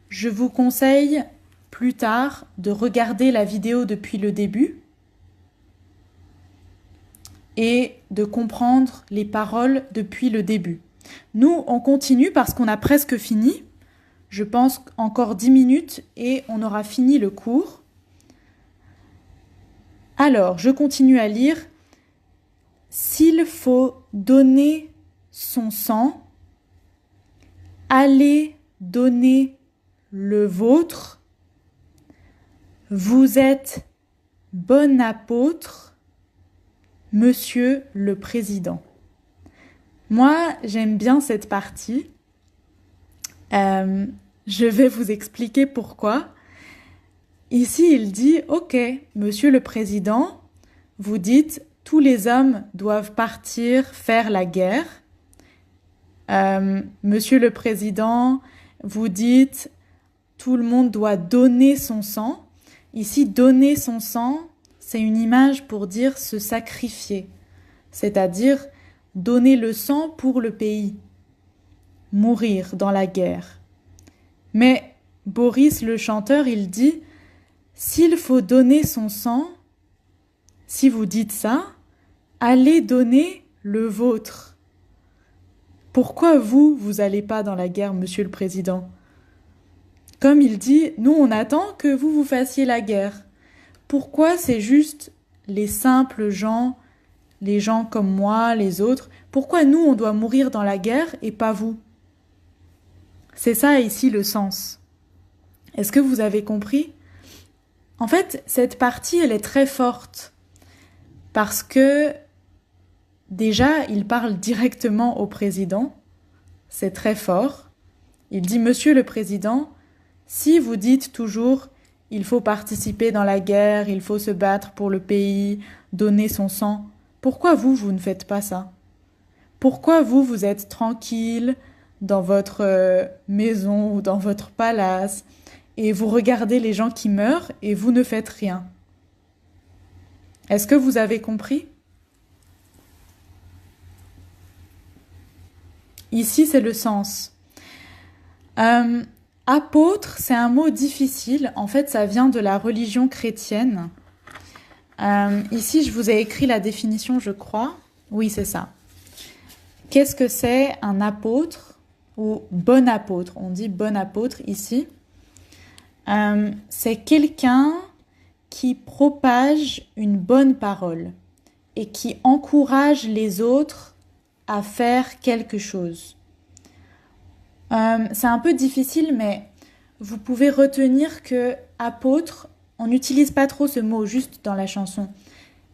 je vous conseille plus tard de regarder la vidéo depuis le début et de comprendre les paroles depuis le début. Nous, on continue parce qu'on a presque fini. Je pense encore 10 minutes et on aura fini le cours. Alors, je continue à lire. S'il faut donner son sang, allez donner le vôtre. Vous êtes bon apôtre, Monsieur le Président. Moi, j'aime bien cette partie. Je vais vous expliquer pourquoi. Ici, il dit, ok, Monsieur le Président, vous dites, tous les hommes doivent partir faire la guerre. Monsieur le Président, vous dites, tout le monde doit donner son sang. Ici, donner son sang, c'est une image pour dire se sacrifier, c'est-à-dire donner le sang pour le pays, mourir dans la guerre. Mais Boris, le chanteur, il dit, s'il faut donner son sang, si vous dites ça, allez donner le vôtre. Pourquoi vous allez pas dans la guerre, Monsieur le Président? Comme il dit, nous on attend que vous fassiez la guerre. Pourquoi c'est juste les simples gens, les gens comme moi, les autres, pourquoi nous on doit mourir dans la guerre et pas vous? C'est ça ici le sens. Est-ce que vous avez compris? En fait, cette partie, elle est très forte parce que déjà, il parle directement au président. C'est très fort. Il dit, Monsieur le Président, si vous dites toujours, il faut participer dans la guerre, il faut se battre pour le pays, donner son sang, pourquoi vous ne faites pas ça? Pourquoi vous êtes tranquille dans votre maison ou dans votre palace et vous regardez les gens qui meurent et vous ne faites rien? Est-ce que vous avez compris? Ici, c'est le sens. Apôtre, c'est un mot difficile. En fait, ça vient de la religion chrétienne. Ici, je vous ai écrit la définition, je crois. Oui, c'est ça. Qu'est-ce que c'est un apôtre ou bon apôtre? On dit bon apôtre ici. C'est quelqu'un qui propage une bonne parole et qui encourage les autres à faire quelque chose. C'est un peu difficile, mais vous pouvez retenir que apôtre, on n'utilise pas trop ce mot juste dans la chanson.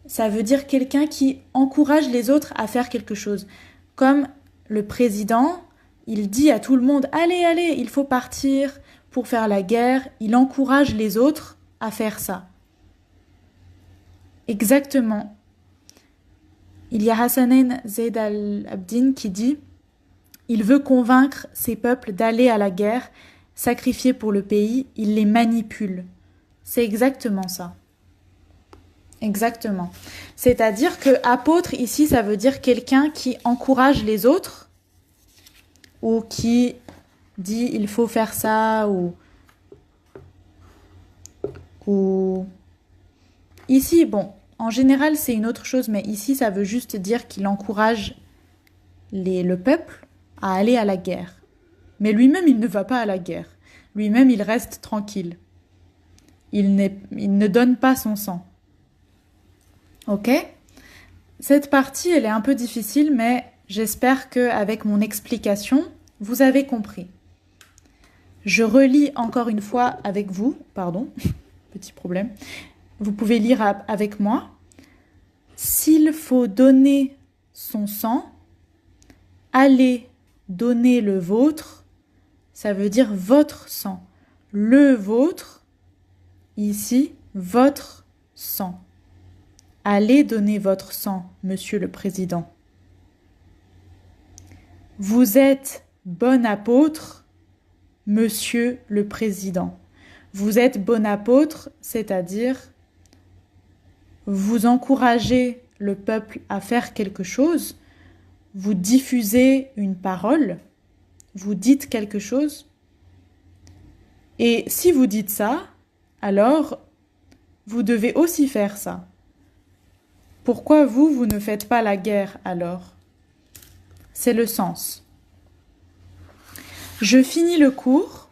Ça veut dire quelqu'un qui encourage les autres à faire quelque chose. Comme le président, il dit à tout le monde « Allez, allez, il faut partir pour faire la guerre ». Il encourage les autres à faire ça. Exactement. Il y a Hassanein Zaid al-Abdin qui dit « Il veut convaincre ses peuples d'aller à la guerre, sacrifier pour le pays, il les manipule. » C'est exactement ça. Exactement. C'est-à-dire que apôtre, ici, ça veut dire quelqu'un qui encourage les autres ou qui dit « il faut faire ça » ou... Ici, bon, en général, c'est une autre chose, mais ici, ça veut juste dire qu'il encourage le peuple à aller à la guerre. Mais lui-même, il ne va pas à la guerre. Lui-même, il reste tranquille. Il ne donne pas son sang. Ok ? Cette partie, elle est un peu difficile, mais j'espère qu'avec mon explication, vous avez compris. Je relis encore une fois avec vous, pardon, petit problème. Vous pouvez lire avec moi. S'il faut donner son sang, allez donner le vôtre, ça veut dire votre sang. Le vôtre, ici, votre sang. Allez donner votre sang, Monsieur le Président. Vous êtes bon apôtre, Monsieur le Président. Vous êtes bon apôtre, c'est-à-dire vous encouragez le peuple à faire quelque chose, vous diffusez une parole, vous dites quelque chose. Et si vous dites ça, alors vous devez aussi faire ça. Pourquoi vous ne faites pas la guerre alors? C'est le sens. Je finis le cours.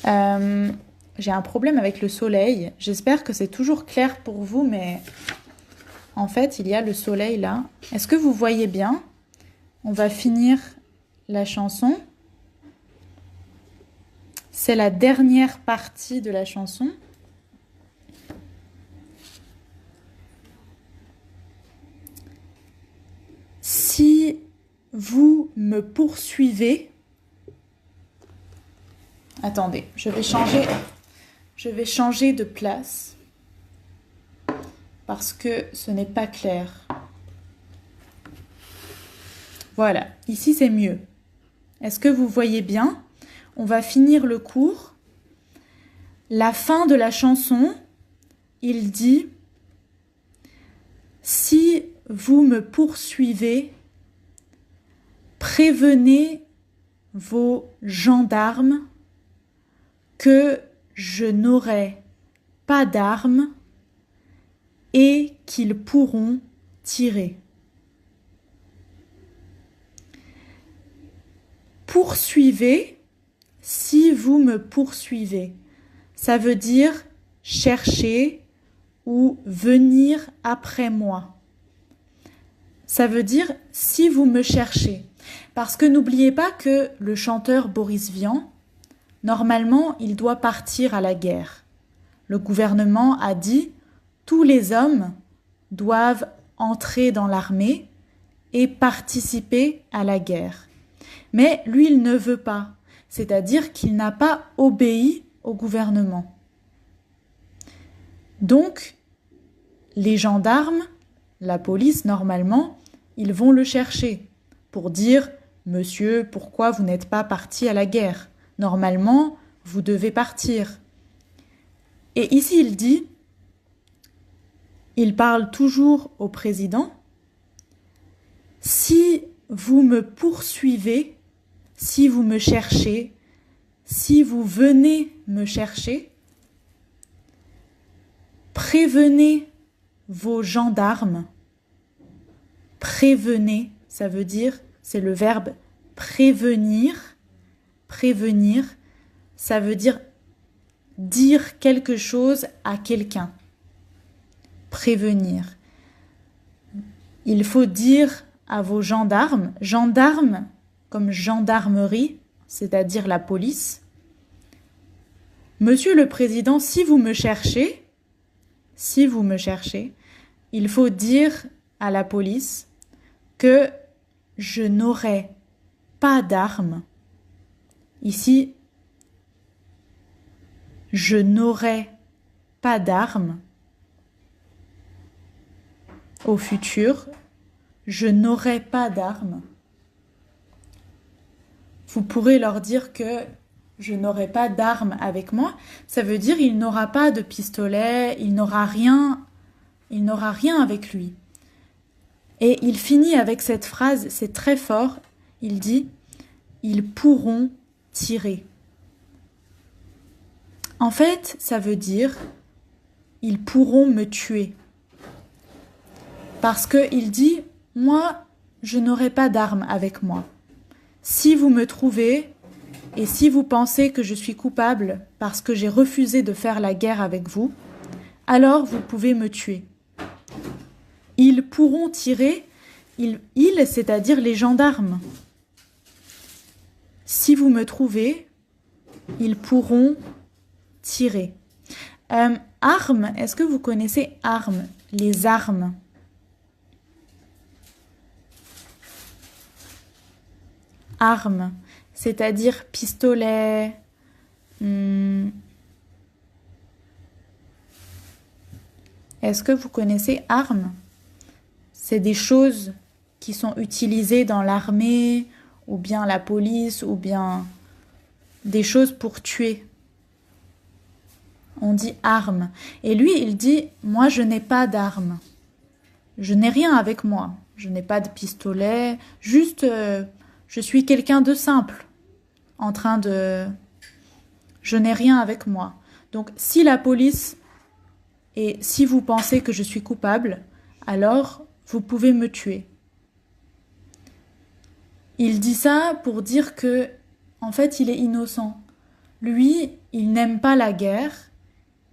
J'ai un problème avec le soleil. J'espère que c'est toujours clair pour vous, mais en fait, il y a le soleil là. Est-ce que vous voyez bien? On va finir la chanson. C'est la dernière partie de la chanson. Si vous me poursuivez... Attendez, je vais changer de place parce que ce n'est pas clair. Voilà, ici c'est mieux. Est-ce que vous voyez bien? On va finir le cours. La fin de la chanson, il dit « Si vous me poursuivez, prévenez vos gendarmes que je n'aurai pas d'armes et qu'ils pourront tirer. » Poursuivez, si vous me poursuivez, ça veut dire chercher ou venir après moi. Ça veut dire si vous me cherchez. Parce que n'oubliez pas que le chanteur Boris Vian, normalement, il doit partir à la guerre. Le gouvernement a dit tous les hommes doivent entrer dans l'armée et participer à la guerre. Mais lui, il ne veut pas. C'est-à-dire qu'il n'a pas obéi au gouvernement. Donc, les gendarmes, la police, normalement, ils vont le chercher pour dire « Monsieur, pourquoi vous n'êtes pas parti à la guerre ? Normalement, vous devez partir. » Et ici, il dit, il parle toujours au président, « Si vous me poursuivez, si vous me cherchez, si vous venez me chercher, prévenez vos gendarmes. » Prévenez, ça veut dire, c'est le verbe prévenir. Prévenir, ça veut dire quelque chose à quelqu'un. Prévenir. Il faut dire à vos gendarmes, gendarmes comme gendarmerie, c'est-à-dire la police. Monsieur le Président, si vous me cherchez, il faut dire à la police que je n'aurai pas d'armes. Ici, je n'aurai pas d'armes au futur, je n'aurai pas d'armes. Vous pourrez leur dire que je n'aurai pas d'armes avec moi. Ça veut dire il n'aura pas de pistolet, il n'aura rien avec lui. Et il finit avec cette phrase, c'est très fort, il dit « Ils pourront tirer ». En fait, ça veut dire « Ils pourront me tuer ». Parce qu'il dit « Moi, je n'aurai pas d'armes avec moi. Si vous me trouvez et si vous pensez que je suis coupable parce que j'ai refusé de faire la guerre avec vous, alors vous pouvez me tuer. » Ils pourront tirer, c'est-à-dire les gendarmes. Si vous me trouvez, ils pourront tirer. Armes, est-ce que vous connaissez armes? Les armes. Armes, c'est-à-dire pistolet. Est-ce que vous connaissez armes? C'est des choses qui sont utilisées dans l'armée, ou bien la police, ou bien des choses pour tuer. On dit armes. Et lui, il dit, moi, je n'ai pas d'armes. Je n'ai rien avec moi. Je n'ai pas de pistolet. Juste, je suis quelqu'un de simple. Je n'ai rien avec moi. Donc, si la police, et si vous pensez que je suis coupable, alors vous pouvez me tuer. Il dit ça pour dire que, en fait, il est innocent. Lui, il n'aime pas la guerre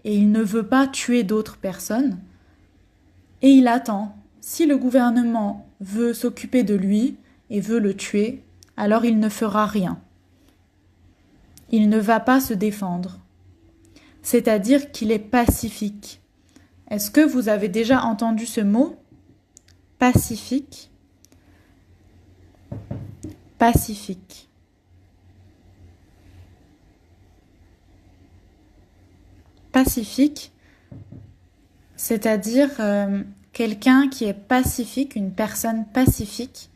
et il ne veut pas tuer d'autres personnes. Et il attend. Si le gouvernement veut s'occuper de lui et veut le tuer, alors il ne fera rien. Il ne va pas se défendre. C'est-à-dire qu'il est pacifique. Est-ce que vous avez déjà entendu ce mot? Pacifique. Pacifique. Pacifique, c'est-à-dire quelqu'un qui est pacifique, une personne pacifique,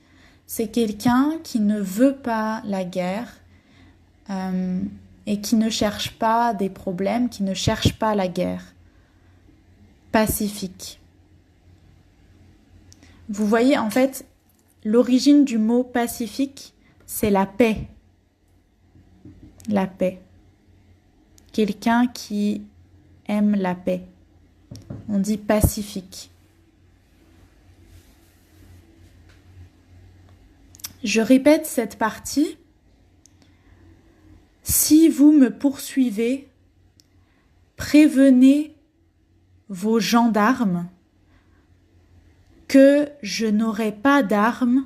c'est quelqu'un qui ne veut pas la guerre et qui ne cherche pas des problèmes, qui ne cherche pas la guerre. Pacifique. Vous voyez, en fait, l'origine du mot pacifique, c'est la paix. La paix. Quelqu'un qui aime la paix. On dit pacifique. Je répète cette partie. Si vous me poursuivez, prévenez vos gendarmes que je n'aurai pas d'armes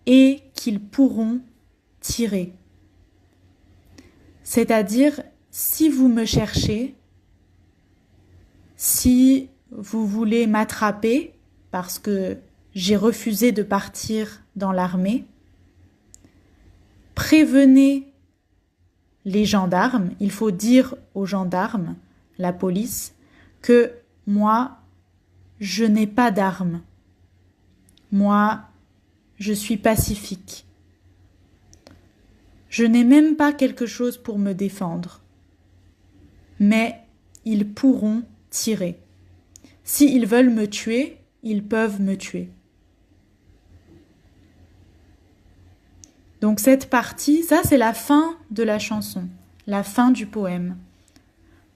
et qu'ils pourront tirer. C'est-à-dire, si vous me cherchez, si vous voulez m'attraper parce que j'ai refusé de partir dans l'armée, prévenez les gendarmes, il faut dire aux gendarmes, la police, que moi, je n'ai pas d'armes. Moi, je suis pacifique. Je n'ai même pas quelque chose pour me défendre. Mais ils pourront tirer. S'ils veulent me tuer, ils peuvent me tuer. Donc cette partie, ça c'est la fin de la chanson, la fin du poème.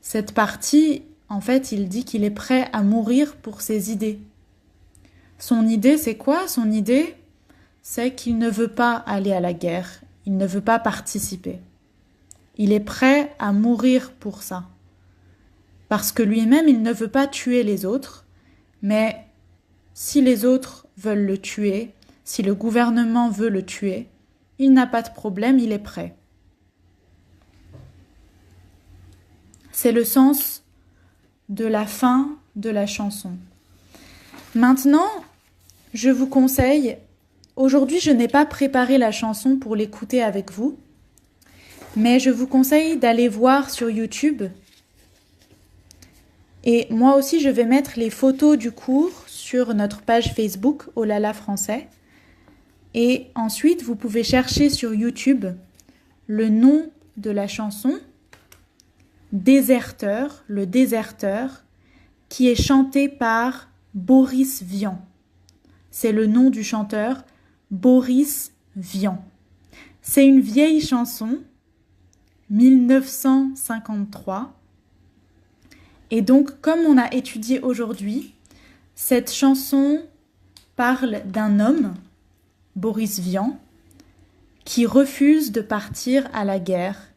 Cette partie, en fait, il dit qu'il est prêt à mourir pour ses idées. Son idée, c'est quoi? Son idée, c'est qu'il ne veut pas aller à la guerre, il ne veut pas participer. Il est prêt à mourir pour ça. Parce que lui-même, il ne veut pas tuer les autres, mais si les autres veulent le tuer, si le gouvernement veut le tuer, il n'a pas de problème, il est prêt. C'est le sens de la fin de la chanson. Maintenant, je vous conseille, aujourd'hui je n'ai pas préparé la chanson pour l'écouter avec vous, mais je vous conseille d'aller voir sur YouTube. Et moi aussi je vais mettre les photos du cours sur notre page Facebook Olala Français. Et ensuite, vous pouvez chercher sur YouTube le nom de la chanson Déserteur, le déserteur, qui est chanté par Boris Vian. C'est le nom du chanteur, Boris Vian. C'est une vieille chanson, 1953. Et donc, comme on a étudié aujourd'hui, cette chanson parle d'un homme, Boris Vian, qui refuse de partir à la guerre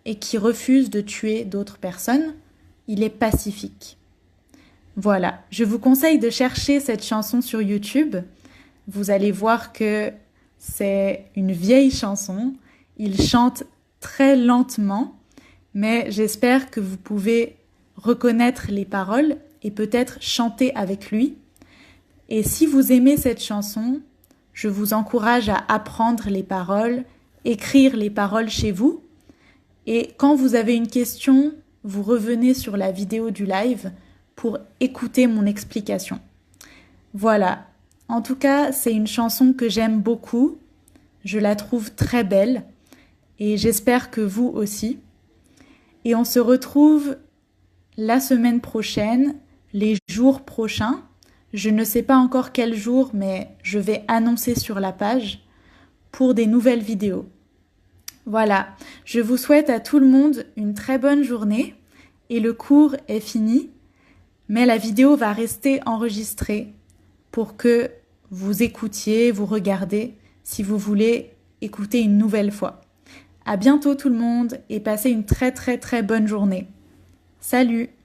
et qui refuse de tuer d'autres personnes. Il est pacifique. Voilà, je vous conseille de chercher cette chanson sur YouTube. Vous allez voir que c'est une vieille chanson. Il chante très lentement, mais j'espère que vous pouvez reconnaître les paroles et peut-être chanter avec lui. Et si vous aimez cette chanson, je vous encourage à apprendre les paroles, écrire les paroles chez vous. Et quand vous avez une question, vous revenez sur la vidéo du live pour écouter mon explication. Voilà. En tout cas, c'est une chanson que j'aime beaucoup. Je la trouve très belle et j'espère que vous aussi. Et on se retrouve la semaine prochaine, les jours prochains. Je ne sais pas encore quel jour, mais je vais annoncer sur la page pour des nouvelles vidéos. Voilà, je vous souhaite à tout le monde une très bonne journée et le cours est fini, mais la vidéo va rester enregistrée pour que vous écoutiez, vous regardez si vous voulez écouter une nouvelle fois. À bientôt tout le monde et passez une très très très bonne journée. Salut!